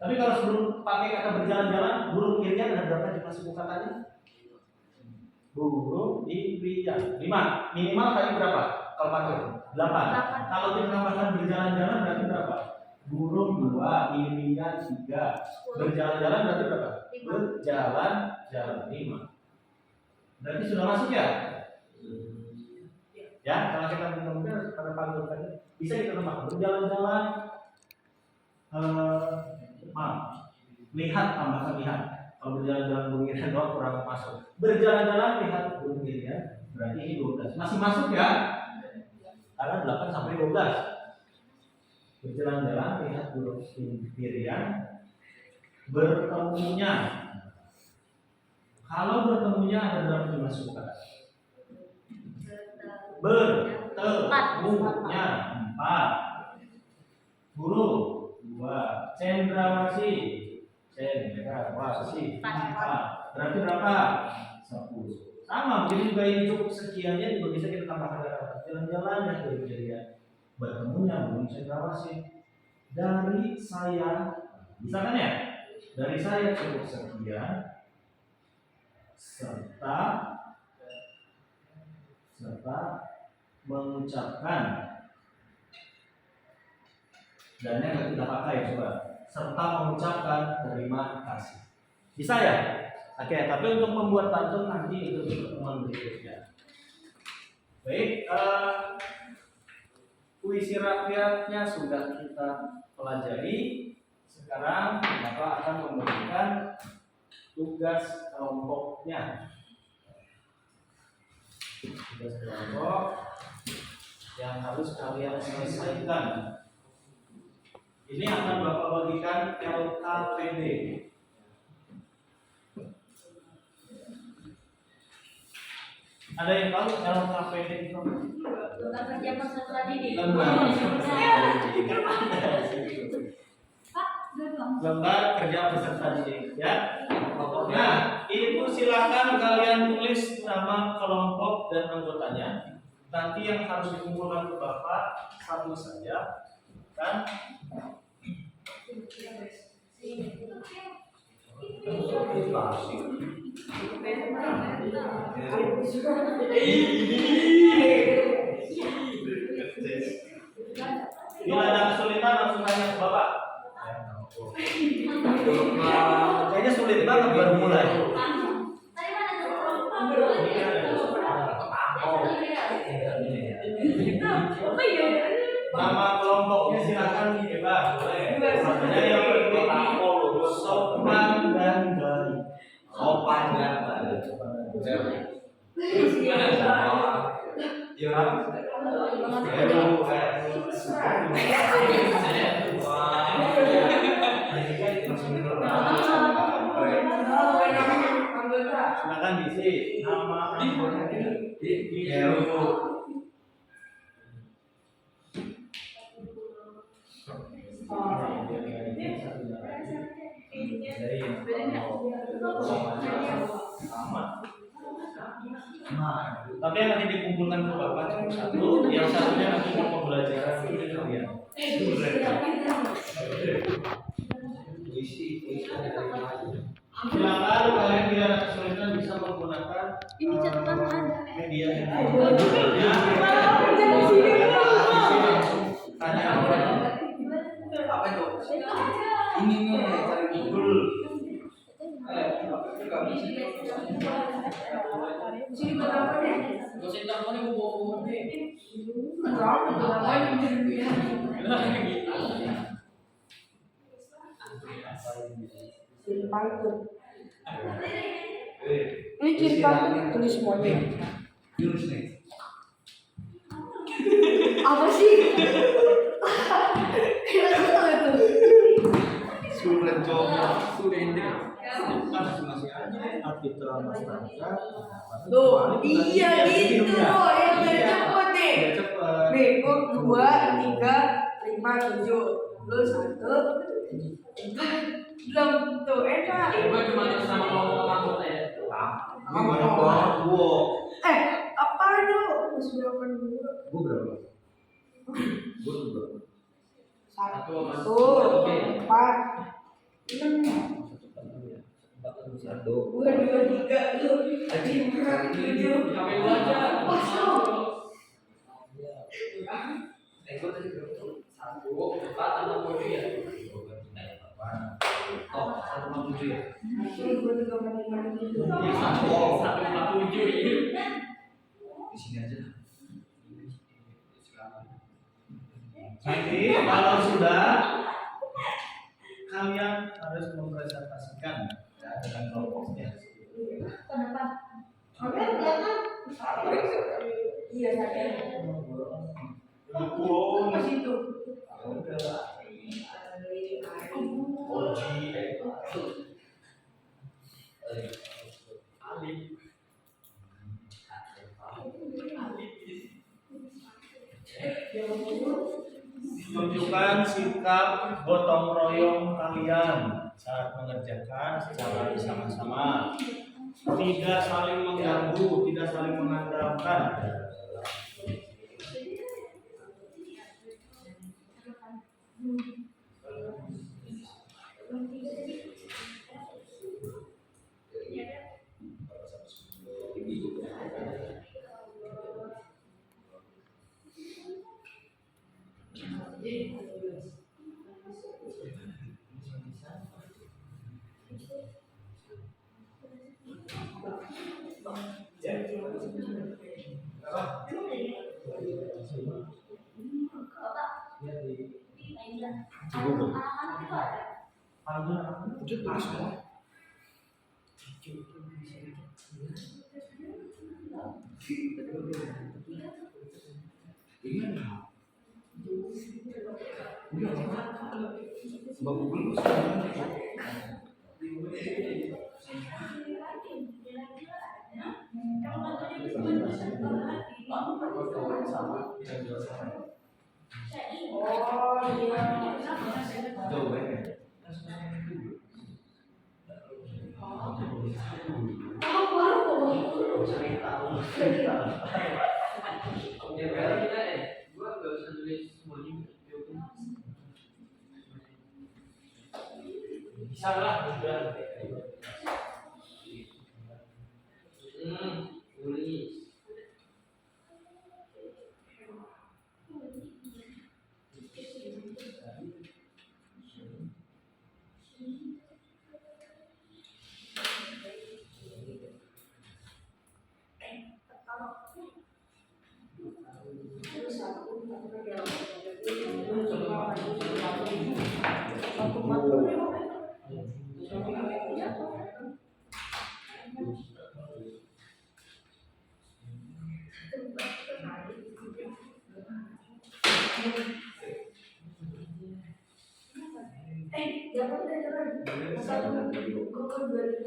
Tapi kalau sebelum pakai kata berjalan-jalan, burung irian ada berapa jumlah suku katanya? Burung irian 5. Minimal tadi berapa? Kalau pakai 8. Kalau kita tambahkan berjalan-jalan berarti berapa? Burung 2, irian 3. Berjalan-jalan berarti berapa? Berjalan-jalan 5. Berarti sudah masuk ya? Ya, kalau kita mungkin pada pantun tadi bisa kita tambahkan berjalan-jalan. Lihat, tambahkan lihat. Kalau berjalan-jalan burung irian doang kurang masuk. Berjalan-jalan lihat burung irian berarti ini 12. Masih masuk ya? Karena 8 sampai 12. Berjalan-jalan lihat burung irian bertemunya. Kalau bertemunya ada berapa jumlah suku kata? Bertemunya 4. Burung 2. Cendrawasih 4. Berarti berapa? 10. Sama, mungkin juga ini cukup sekiannya juga bisa kita tambahkan kata jalan-jalan yang berjadian bertemunya burung cendrawasih. Dari saya, bisa kan ya? Dari saya cukup sekian serta mengucapkan, dan yang kita pakai coba, serta mengucapkan terima kasih. Bisa ya? Oke, tapi untuk membuat pantun nanti itu pertemuan berikutnya. Baik, puisi rakyatnya sudah kita pelajari. Sekarang Bapak akan memberikan tugas kelompoknya. Tugas kelompok yang harus kalian selesaikan. Ini akan Bapak bagikan LKPD. Ada yang tahu LKPD itu?
Lembaga Kerja Peserta Didik.
Lembar kerja peserta didik, ya. Nah, itu silakan kalian tulis nama kelompok dan anggotanya. Nanti yang harus dikumpulkan ke Bapak satu saja, kan? Bila ada kesulitan langsung tanya ke Bapak. Kayaknya sulit banget baru mulai. Nama kelompoknya silakan bebas, boleh. Namanya yang kedua Silakan diisi nama anggotanya. Heru. Tapi yang nanti dikumpulkan ke Bapak cuma satu, yang satunya nanti untuk pembelajaran ya. Silakan kalian bila ada kesulitan bisa menggunakan
Ini catatan ada.
media yang tanya
Apa itu? Ini nih cari Google.
Dosen telepon ibu bohong deh.
Ciri pantun. Ini ciri pantun tulis semuanya.
Jurus nih.
Apa sih? Kira-kira itu.
Surat coba.
arbitra masyarakat.
Tuh, iya gitu loh, yang biar cepet nih.
Biar cepet.
Nih, kok 2, 3, 5, 7. Lu 1, 4, 6. Tuh, enak.
Gue cuma terus sama ngomong anggota ya.
Banyak banget.
Apa itu? Masih berapa dulu?
Gue berapa? Gue berapa?
1,
Oke.
4, 6.
1.
2, 3, lu 5, 7.
Sampai lu aja.
Gue tadi berapa?
1, 4, 6, 7 ya.
Oh, 1,7 ya?
1, 2, 3, 4, 5, 6, 7.
1,47 ya.
Di sini aja.
Nanti kalau sudah kalian harus mempresentasikan ya, dengan kelompoknya.
Kenapa?
Oke, belakang. Iya, saya.
Dukung.
Ke situ.
Oji. Tunjukkan sikap gotong royong kalian saat mengerjakan secara bersama-sama. Tidak saling mengganggu, tidak saling mengandalkan.
Itu tulis semua. Ini apa? Mbak Google
Oh, iya.
jauh ya.
DPR kita gue gak usah tulis semuanya.
Bisa lah, udah.
Tulis.
Jangan jangan. Kau kan balik.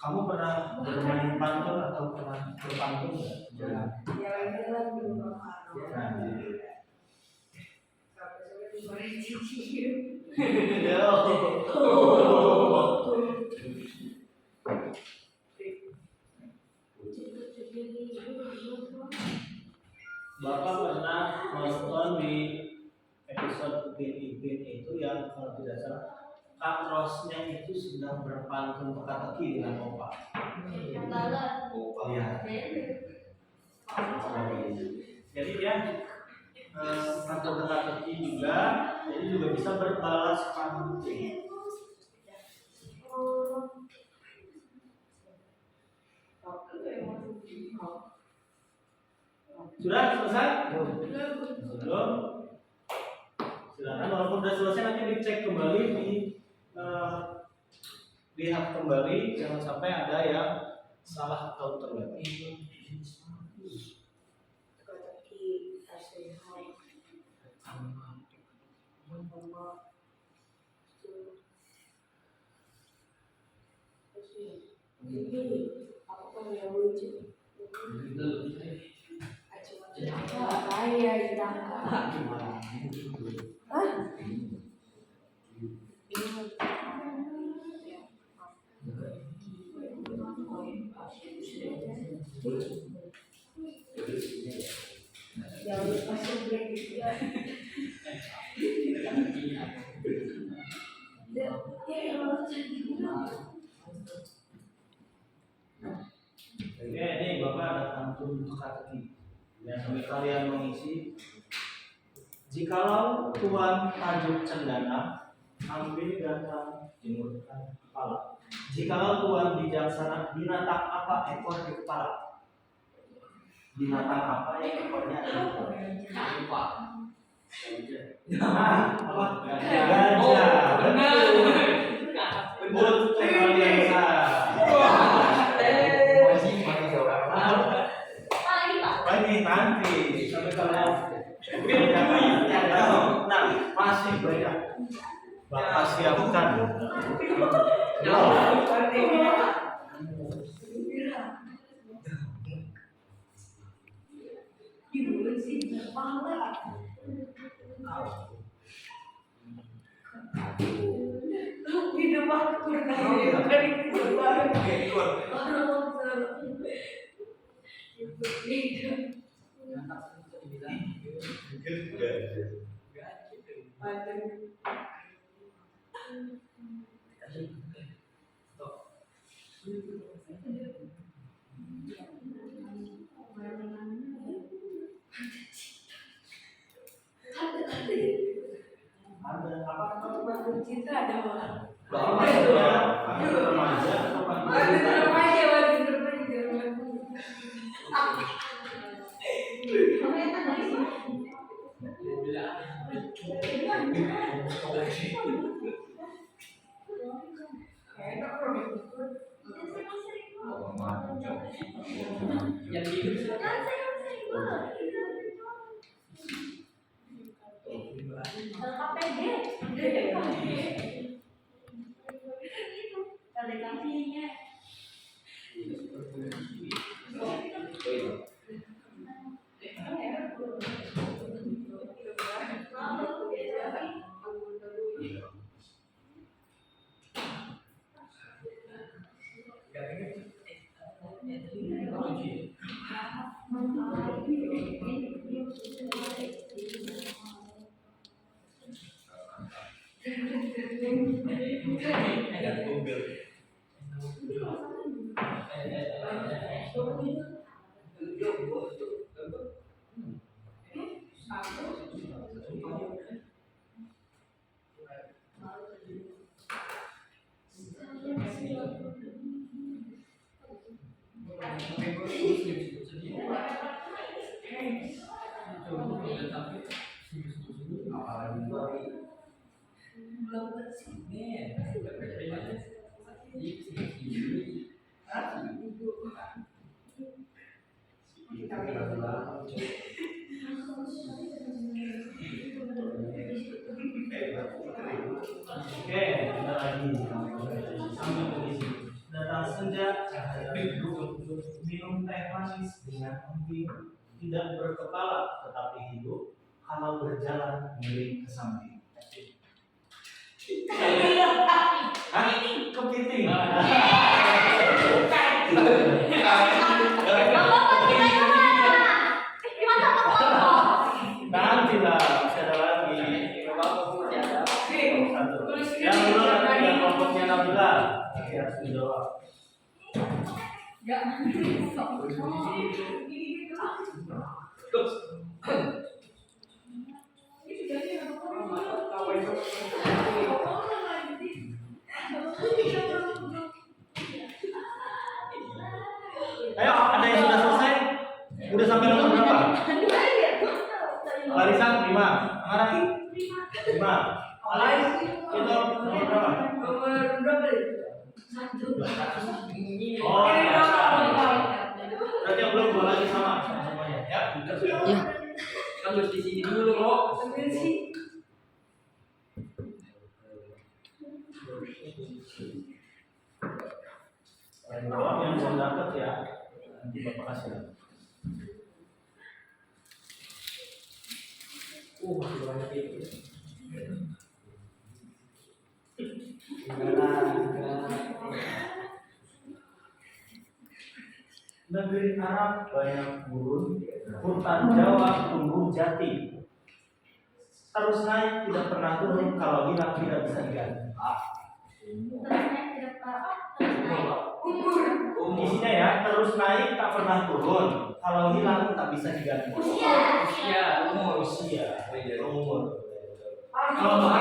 Kamu pernah bermain pantun atau pernah berpantun nggak? Bapak pernah nonton di episode Upin itu yang kalau tidak salah Kak Rosnya itu sedang berpantun teka-teki dengan Opa. Oh ya. Jadi dia pantun teka-teki juga, jadi juga bisa berbalas pantun. Sudah selesai? Belum? Silakan, walaupun sudah selesai nanti dicek kembali lihat kembali, jangan sampai ada yang salah atau terlewat. Oke, ini Bapak ada pantun teka-teki yang sambil kalian mengisi. Jikalau Tuan tajuk cendana, ambil datang jemurkan kepala. Jikalau Tuan bijaksana, binatang apa ekor di kepala? Binatang apa yang ekornya ada di kepala?
Lupa.
Apa? Gajah.
Benar.
Untuk kalian Pagi nanti sampai kalian nah masih banyak Bapak siapkan. Ada apa?
Cinta ada apa?
Remaja.
Remaja.
Yang hidup sih.
Ada kakinya.
Oke, kita lagi sambil berisi. Datang senja, cahaya biru, minum teh manis dengan emping, tidak berkepala tetapi hidup, kalau berjalan miring ke samping. Hah? Kepiting. Nanti lah, masih ada lagi. Yang belum ada yang kelompoknya Nabila. Nanti harus dijawab. Ayo, ada yang sudah selesai? Udah sampai nomor berapa? Larissa 5, Maraki 5. Alais itu nomor berapa? Oh, ya. Berarti yang belum dua lagi sama semuanya, ya?
Ya. Kamu di sini dulu kok.
Yang belum dapat ya, nanti Bapak kasih.
Masih banyak itu.
Negeri Arab banyak gurun, hutan Jawa tumbuh jati. Terus naik tidak pernah turun, kalau hilang tidak bisa diganti. Isinya ya, terus naik tak pernah turun, kalau hilang tak bisa diganti.
Usia.
Usia, umur.
Kalau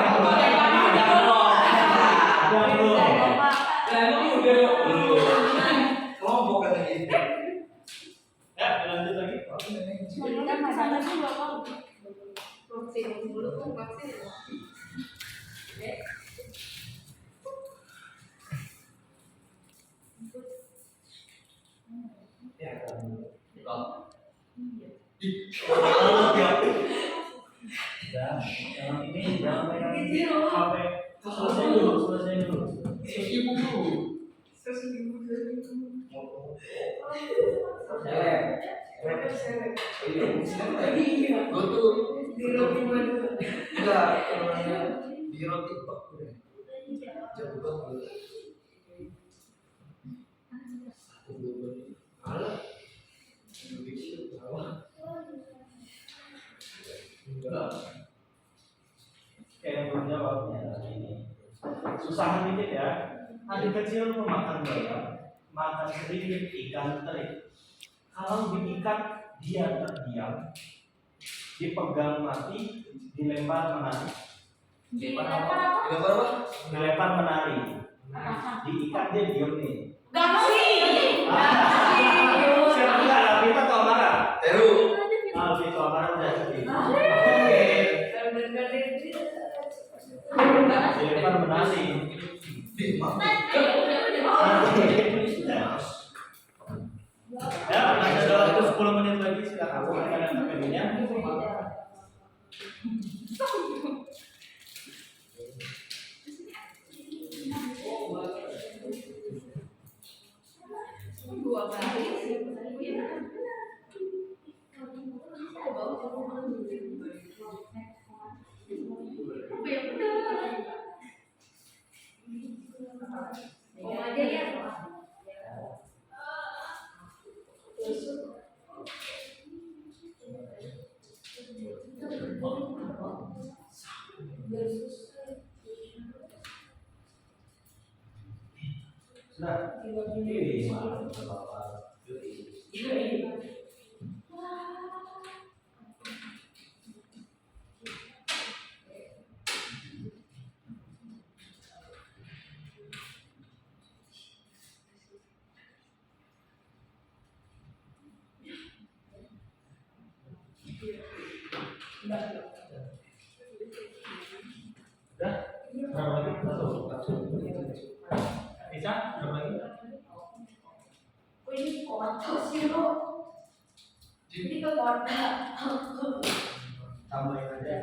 Kelompok katanya itu.
Ya, lanjut lagi. Ya, yang ini jangan pegang HP. Selesai dulu.
Gue tuh enggak di roti TikTok udah. Coba banget. Alah.
Yang belum jawabnya ini. Susah dikit ya. Adik kecil memakan bayam, makan sedikit ikan teri. Kalau diikat dia terdiam, dipegang mati, dilempar menari. Dilempar menari. Diikat dia diam nih. Siapa enggak? Kita atau Amara?
Teru.
Kita Amara udah sedih. Oke. Ya, masih ada waktu 10 menit lagi, silakan gunakan KTP-nya.
Dua baris. Mau aja ya.
Sudah. Ini mantap Bapak. Sudah? Berapa lagi? Satu. Bisa? Berapa lagi?
Ini kotor sih lo. Ini ke kotor.
Tambahin aja.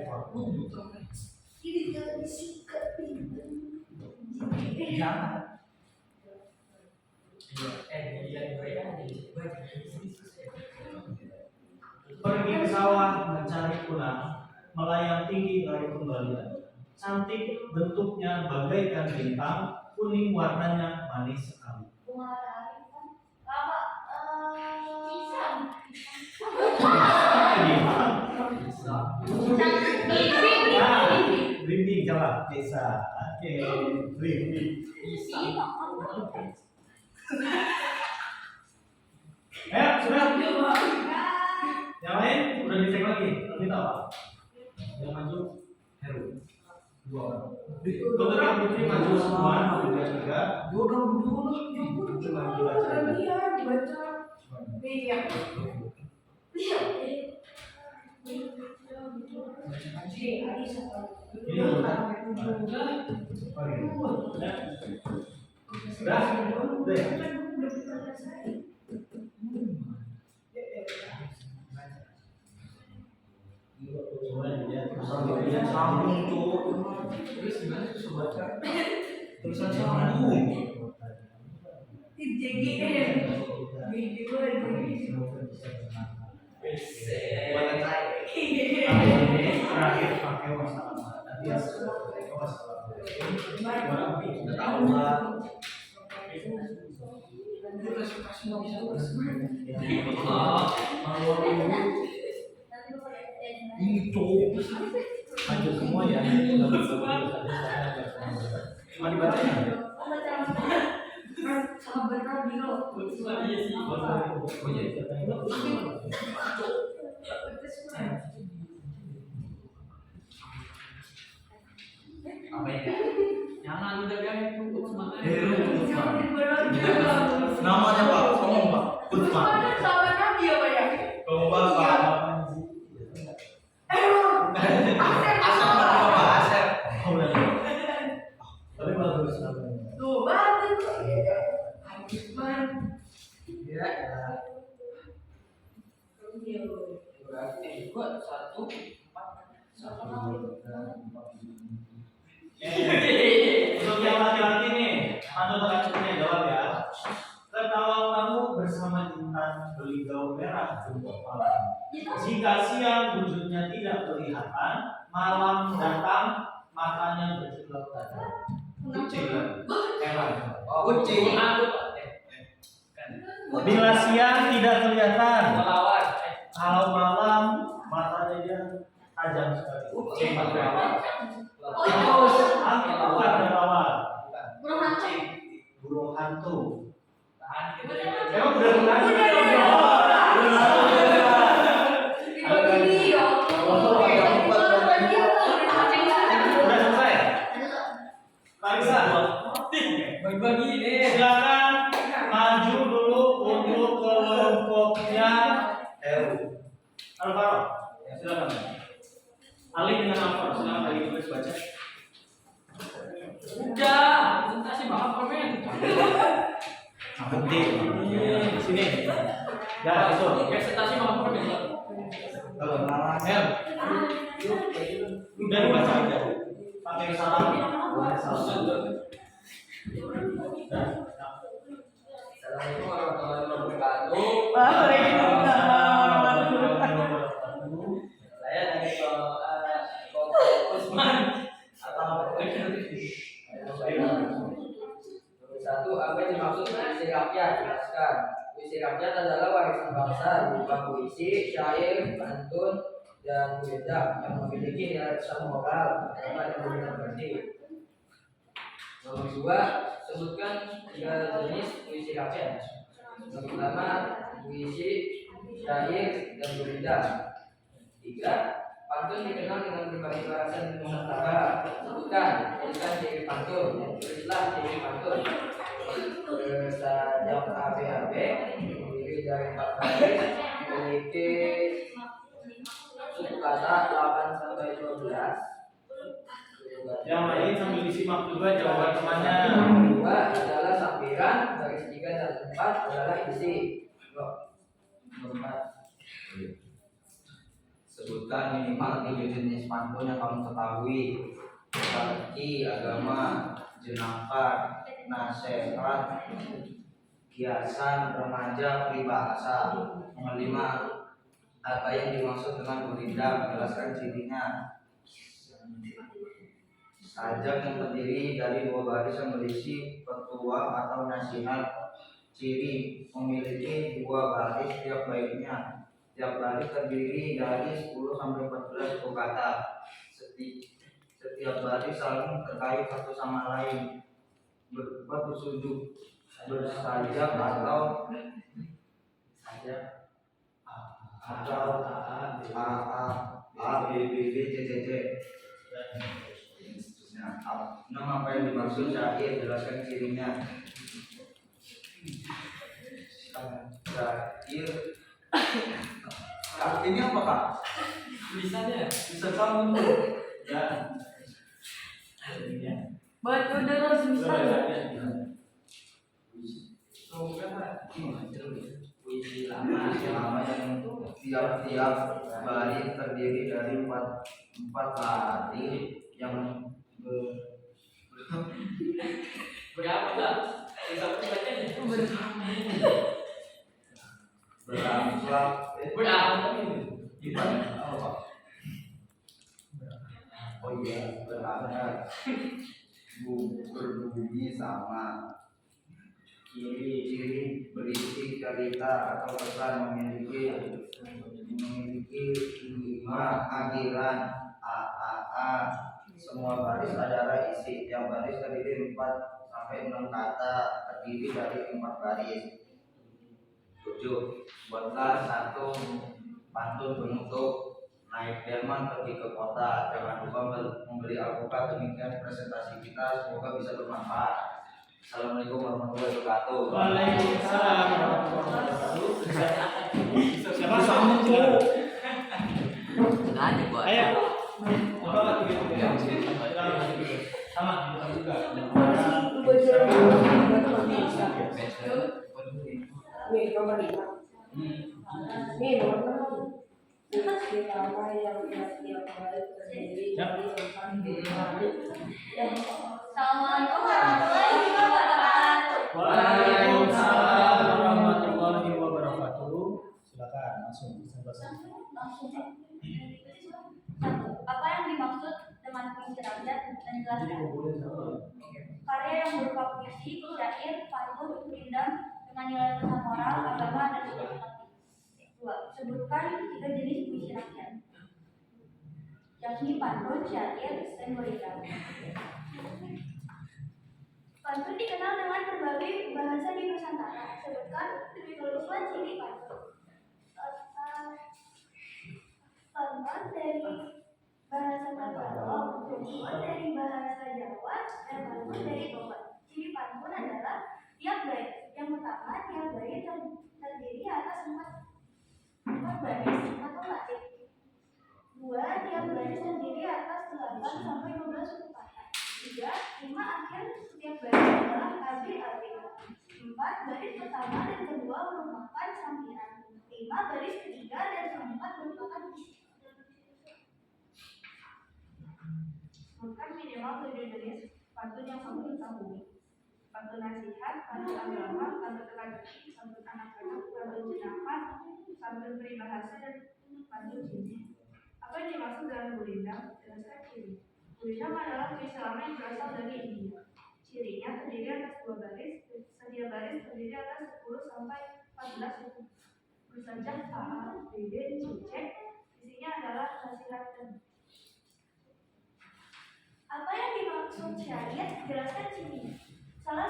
Ini jangan disikat pintu.
Jangan. Pergi ke sawah mencari kunang, melayang tinggi dari kembalian. Cantik bentuknya bagaikan bintang, kuning warnanya manis sekali.
Bunga matahari kan apa pisang.
Nah, Belimbing coba desa. Oke, belimbing. Sudah. Yang lain udah dicek lagi. Ini tahu apa? Yang maju Heru. Dua orang. Dokter yang putri maju semua, tiga tiga.
Dua orang dulu.
Cuma dua saja.
Iya, dibaca. Iya.
Ini bukan. Sudah.
Sambung tuh. Terus gimana tuh baca? Tulisan sambung.
Buatan saya. Terakhir pakai wassalam. Tadi wassalam. Sudah tahu lah.
Itu
Maju semua ya. Cuma dibacanya.
Sahabat Nabi lo.
apa ya?
Jangan udah guys, itu semangat.
Heru namanya Pak, ngomong Pak. Utsman.
Sahabat Nabi ya Pak ya.
Coba Pak.
Asep.
Asal Pak Asep.
Tapi bagus namanya.
Tuh bagus. Asman.
Ya.
Berarti gua 1
Untuk yang laki-laki nih, pantun terakhirnya jawab ya. Tertawa kamu bersama intan beli gaun merah untuk malam. Jika siang wujudnya tidak kelihatan, malam datang matanya berjulak tajam. Kucing kan? Heran.
Kucing.
Bila siang tidak kelihatan,
melawan.
kalau malam matanya dia tajam sekali.
Kucing.
Tikus, bukan relawan.
Burung hantu.
Burung hantu.
Tahan gitu.
Emang udah pernah?
Itu ini ya.
Udah selesai. Larissa,
Bagi-bagi deh.
silakan maju dulu untuk kelompoknya Heru. Alvaro, silakan. Ali dengan Alvaro, silakan lagi tulis baca.
Udah. maaf komen.
Penting. Sini. Ya, itu.
Presentasi maaf komen.
Mel. Udah dibaca aja. Pakai salam.
Assalamualaikum warahmatullahi wabarakatuh. Saya dari Usman atau satu, apa yang dimaksud puisi rakyat? Jelaskan. Puisi rakyat adalah warisan bangsa berupa puisi, syair, pantun, dan pujian yang memiliki nilai pesan moral dapat yang berarti. Nomor dua, sebutkan 3 jenis puisi rakyat. Yang pertama, puisi, syair, dan pujian. 3, pantun dikenal dengan berbagai bahasa Nusantara. Tuliskan ciri pantun. Tulislah ciri pantun. Bersajak ABAB terdiri dari 4 baris, memiliki subkata 8 sampai 12.
Yang lain sambil disimak juga jawaban temannya.
Kedua adalah sampiran, baris 3 dan 4 adalah isi. Nomor 4.
Sebutkan minimal 7 jenis pantun yang kamu ketahui. Seperti agama, jenaka, nasihat, kiasan, remaja, peribahasa. Nomor 5. Apa yang dimaksud dengan gurindam? Jelaskan cirinya. Sajak yang terdiri dari 2 baris yang berisi petua atau nasihat. Ciri: memiliki 2 baris tiap baitnya. Tiap baris terdiri dari 10 sampai 14 kata. Setiap baris saling terkait satu sama lain. Bersujud, bersajak atau A B B B C C C. Nama apa yang dimaksud syair? Jelaskan cirinya. Syair artinya apa, Kak?
Tulisannya.
Bisa kamu tuh. Ya.
Baca dulu susah.
Puisi lama.
Nama yang tiap-tiap baris terdiri dari 4 baris yang
Berapa tak? Bisa bacanya?
berangsur
Berapa?
oh iya berangkat berbunyi sama. Ciri berisi cerita atau pesan, memiliki 5 akhiran a. Semua baris adalah isi. Tiap baris terdiri 4 sampai 6 kata, terdiri dari 4 baris. 7. Buatlah 1 pantun penutup. Naik delman pergi ke kota. Jangan lupa membeli alpukat. Demikian presentasi kita, semoga bisa bermanfaat. Assalamualaikum warahmatullahi wabarakatuh.
Waalaikumsalam warahmatullahi wabarakatuh. Siapa kamu tuh?
Tanya buat.
Ayo. Coba lagi gitu. Sama juga.
Nih nomor 5. Nih nomor 6. Puisi lama yang tiap hari terdiri dari 4 baris.
Assalamualaikum warahmatullahi wabarakatuh.
Waalaikumsalam warahmatullahi wabarakatuh. Silakan langsung.
Langsung. 1. Apa yang dimaksud dengan puisi rakyat dan jelaskan. Karya yang berupa puisi, syair, pantun, rindam dengan nilai pesan moral, agama, dan edukasi. 2. Sebutkan 3 jenis puisi rakyat, yakni pantun, syair, dan rindam. Pantun dikenal dengan berbagai bahasa di Nusantara. Sebutkan 7 ciri pantun. Pantun dari bahasa Tagalog, pantun dari bahasa Jawa, dan pantun dari Bogor. Ciri pantun adalah tiap bait. Yang pertama, tiap bait terdiri atas 4 baris atau latik. 2. Tiap baris terdiri atas 8 sampai 12 suku kata. 3. 5 akhir setiap baris adalah baris pertama dan kedua merupakan sampiran. 5 baris ketiga dan keempat merupakan isi. Sebutkan minimal 7 jenis pantun yang kamu ketahui. Pantun nasihat, pantun agama, pantun teka-teki, pantun anak-anak, pantun jenaka, pantun peribahasa, dan pantun cincin. Apa yang dimaksud dengan gurindam? Jelaskan ciri. Gurindam adalah puisi lama yang berasal dari India. Cirinya terdiri atas 2 baris, setiap baris terdiri atas 10 sampai 14 suku. Bersajak A, B, C, isinya adalah nasihat dan. Apa yang dimaksud syair? Jelaskan cirinya. Salah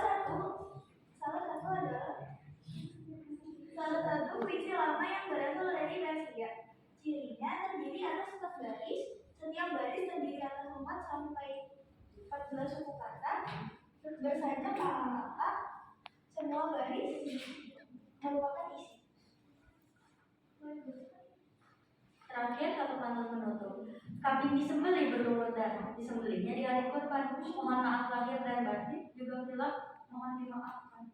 satu puisi lama yang berasal dari Persia. Cirinya terdiri atas 4 baris, setiap baris terdiri atas 4 sampai 14 suku kata, bersajak A, semua baris merupakan isi. Terakhir, satu pantun penutup. Kambing disembelih berlumur darah, disembelihnya di hari kurban. Mohon maaf lahir dan batin, juga hilaf mohon dimaafkan.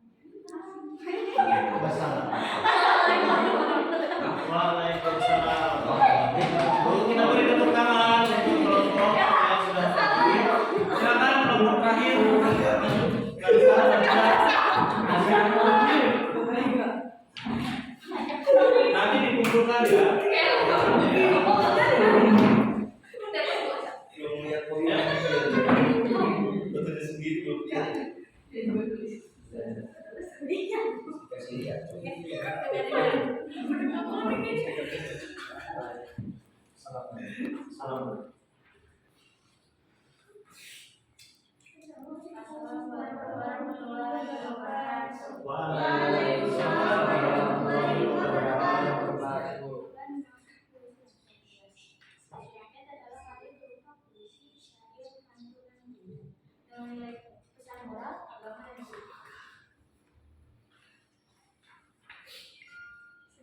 Waalaikumsalam. Kita beri tepuk tangan untuk kelompok yang sudah tadi. Silakan kelompok terakhir. Nanti dikumpulkan ya. Salam. Waalaikumsalam warahmatullahi wabarakatuh.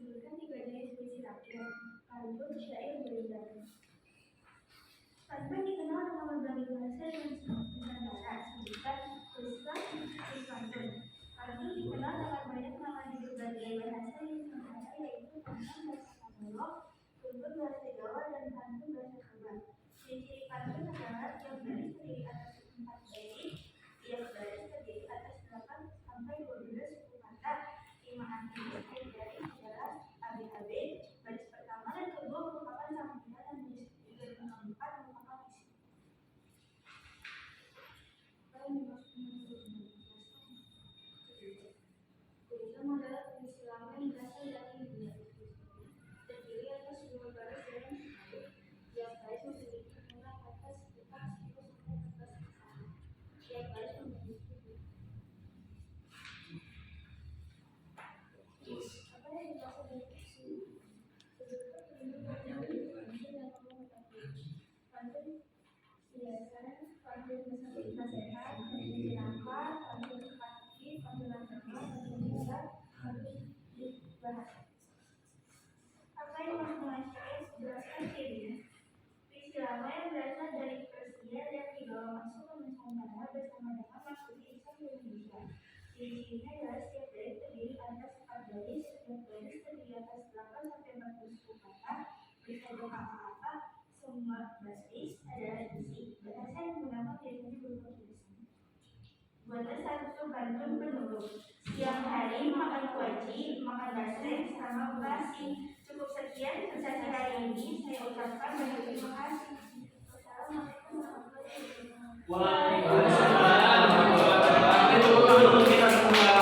Sebutkan 3 jenis puisi rakyat. Pantun, syair, berlian. Pantun dikenal dengan berbagai bahasa dan nusantara. Sebutkan tulisan pantun. Pantun dikenal dengan banyak nama di berbagai bahasa nusantara, yaitu pantun bahasa Tagalog, pantun bahasa Jawa, dan pantun bahasa Sunda. Ciri-ciri pantun adalah tiap baris terdiri atas 4 baris, tiap baris terdiri atas 8 sampai 12 suku kata, 5 artikel, setiap baris adalah ABAB. Baris pertama dan kedua merupakan sampiran dan baris ketiga dan keempat merupakan isi. Gurindam adalah puisi lama yang berasal dari India. Terdiri atas 2 baris dan tiap baris memiliki jumlah kata sekitar 10 sampai 14 kata. Tiap baris memiliki apa yang dimaksud dengan puisi? Sebutkan pantun yang kamu ketahui. Pantun hiasan, pantun nasihat, pantun jenaka, pantun teka-teki, pantun agama, pantun lisan, pantun bahasa. Apa yang dimaksud dengan syair? Jelaskan cirinya. Puisi lama yang berasal dari Persia dan dibawa masuk ke Nusantara bersama dengan masuknya Islam ke Indonesia. Ciri-cirinya adalah setiap baris terdiri atas 4 baris, setiap baris terdiri atas 8 sampai 40 suku kata, bersajak apa-apa, semua baris adalah isi. Bahasa yang menggunakan biasanya berupa tulisan. Buatlah satu pantun penutup. Siang hari makan kuaci, makan basreng sama basi. Cukup sekian sensasi hari ini. Saya ucapkan banyak terima kasih. Wassalamualaikum warahmatullahi wabarakatuh.
Waalaikumsalam warahmatullahi wabarakatuh. Kita semua.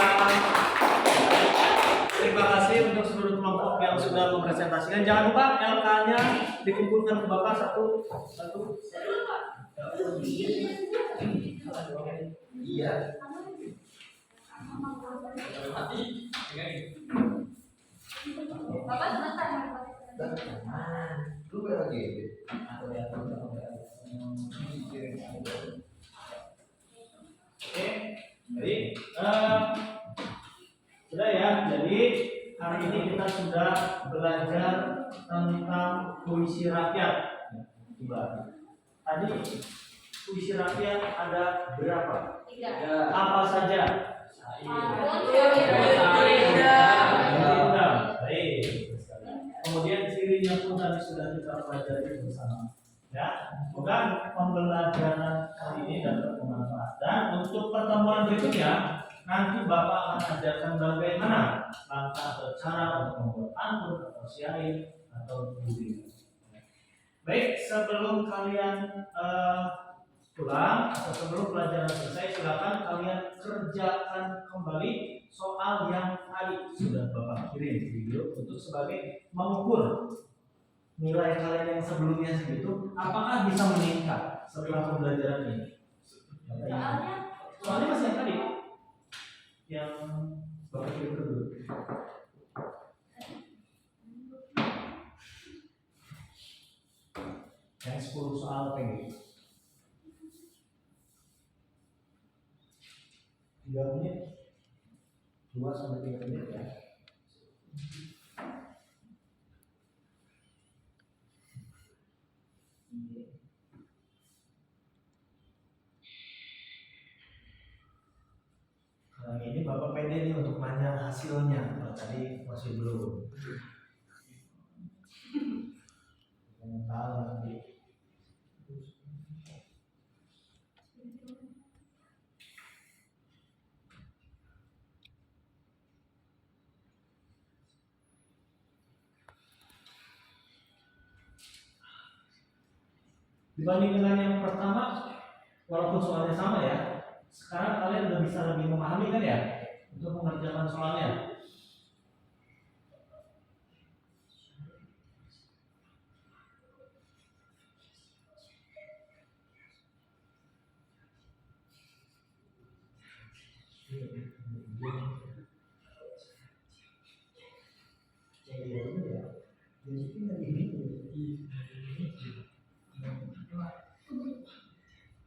Terima kasih untuk seluruh kelompok yang sudah mempresentasikan. Jangan lupa LK-nya dikumpulkan ke Bapak satu.
Iya.
Bapak sebentar.
Lu lagi.
Oke, jadi sudah ya. Jadi hari ini kita sudah belajar tentang puisi rakyat. Coba. Tadi puisi rakyat ada berapa?
3.
Apa saja?
Pantun,
sudah kita pelajari bersama. Ya, semoga pembelajaran kali ini dapat bermanfaat. Dan untuk pertemuan berikutnya, nanti Bapak akan ajarkan bagaimana langkah atau cara untuk membuat pantun atau syair atau buku. Baik, sebelum kalian pulang atau sebelum pelajaran selesai, silakan kalian kerjakan kembali soal yang tadi sudah Bapak kirim video untuk sebagai mengukur nilai kalian yang sebelumnya segitu, apakah bisa meningkat setelah pembelajaran ini? Soalnya masih yang tadi yang Bapak kirim dulu. Yang 10 soal PG. 3 menit, 2 sampai 3 menit ya. Kali ini Bapak pede nih untuk nanya hasilnya, kalau tadi masih belum. Yang tahu nanti. Dibanding dengan yang pertama, walaupun soalnya sama ya, sekarang kalian udah bisa lebih memahami kan ya untuk mengerjakan soalnya.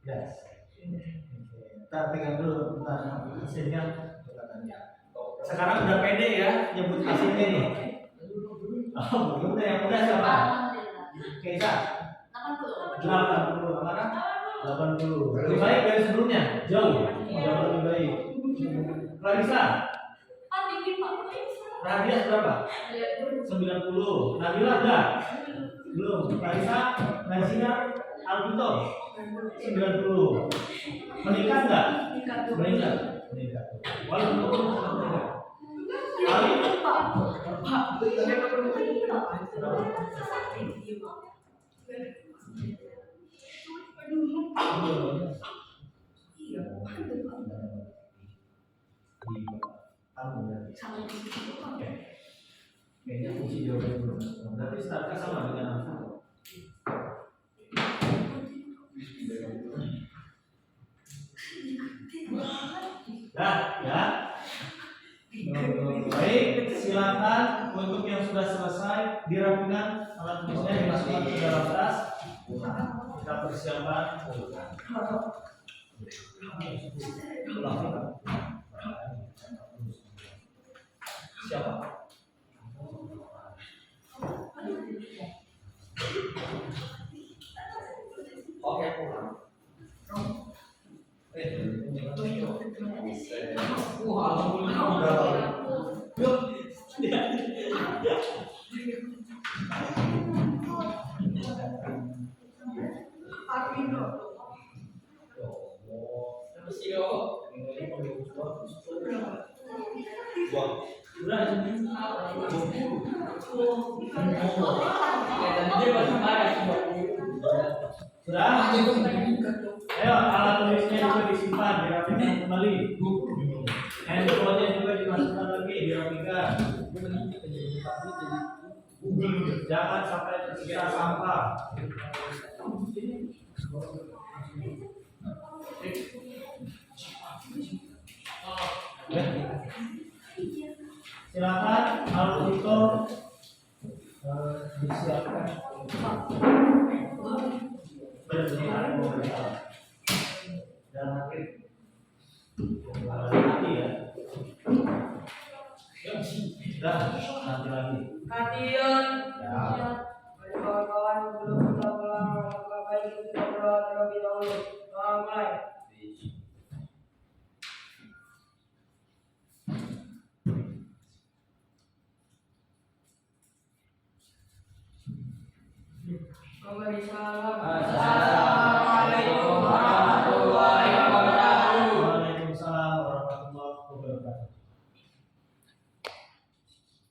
Yes. Ntar pegang dulu, ntar hasilnya katanya. Sekarang udah pede ya nyebut hasilnya nih. Oh, udah yang udah siapa? Keisa. 80. Mana? 80. Lebih baik dari sebelumnya, jauh lebih baik. Clarissa. Radius berapa? 90. Nabila udah? Belum. Clarissa, Nazina, Alvito 90. Meningkat nggak? Meningkat. Walaupun meningkat. Ali? Kayaknya fungsi jawabannya belum. Berarti startnya sama dengan Alvito. Ya. Baik, silakan untuk yang sudah selesai dirapikan alat tulisnya dimasukkan ke dalam tas. Kita persiapan. Siapa?
Oke, pulang.
Sudah? Ayo, alat tulisnya juga disimpan, dirapikan kembali. Handphonenya juga dimasukkan lagi, dirapikan. Jangan sampai tersisa sampah. Silakan Alvito disiapkan. Berhenti dan akhir nanti ya. Sudah nanti lagi.
Kalian
Ya.
kawan-kawan belum pulang, maka baik kita berdoa terlebih dahulu. Mulai. Memberi salam.
Assalamualaikum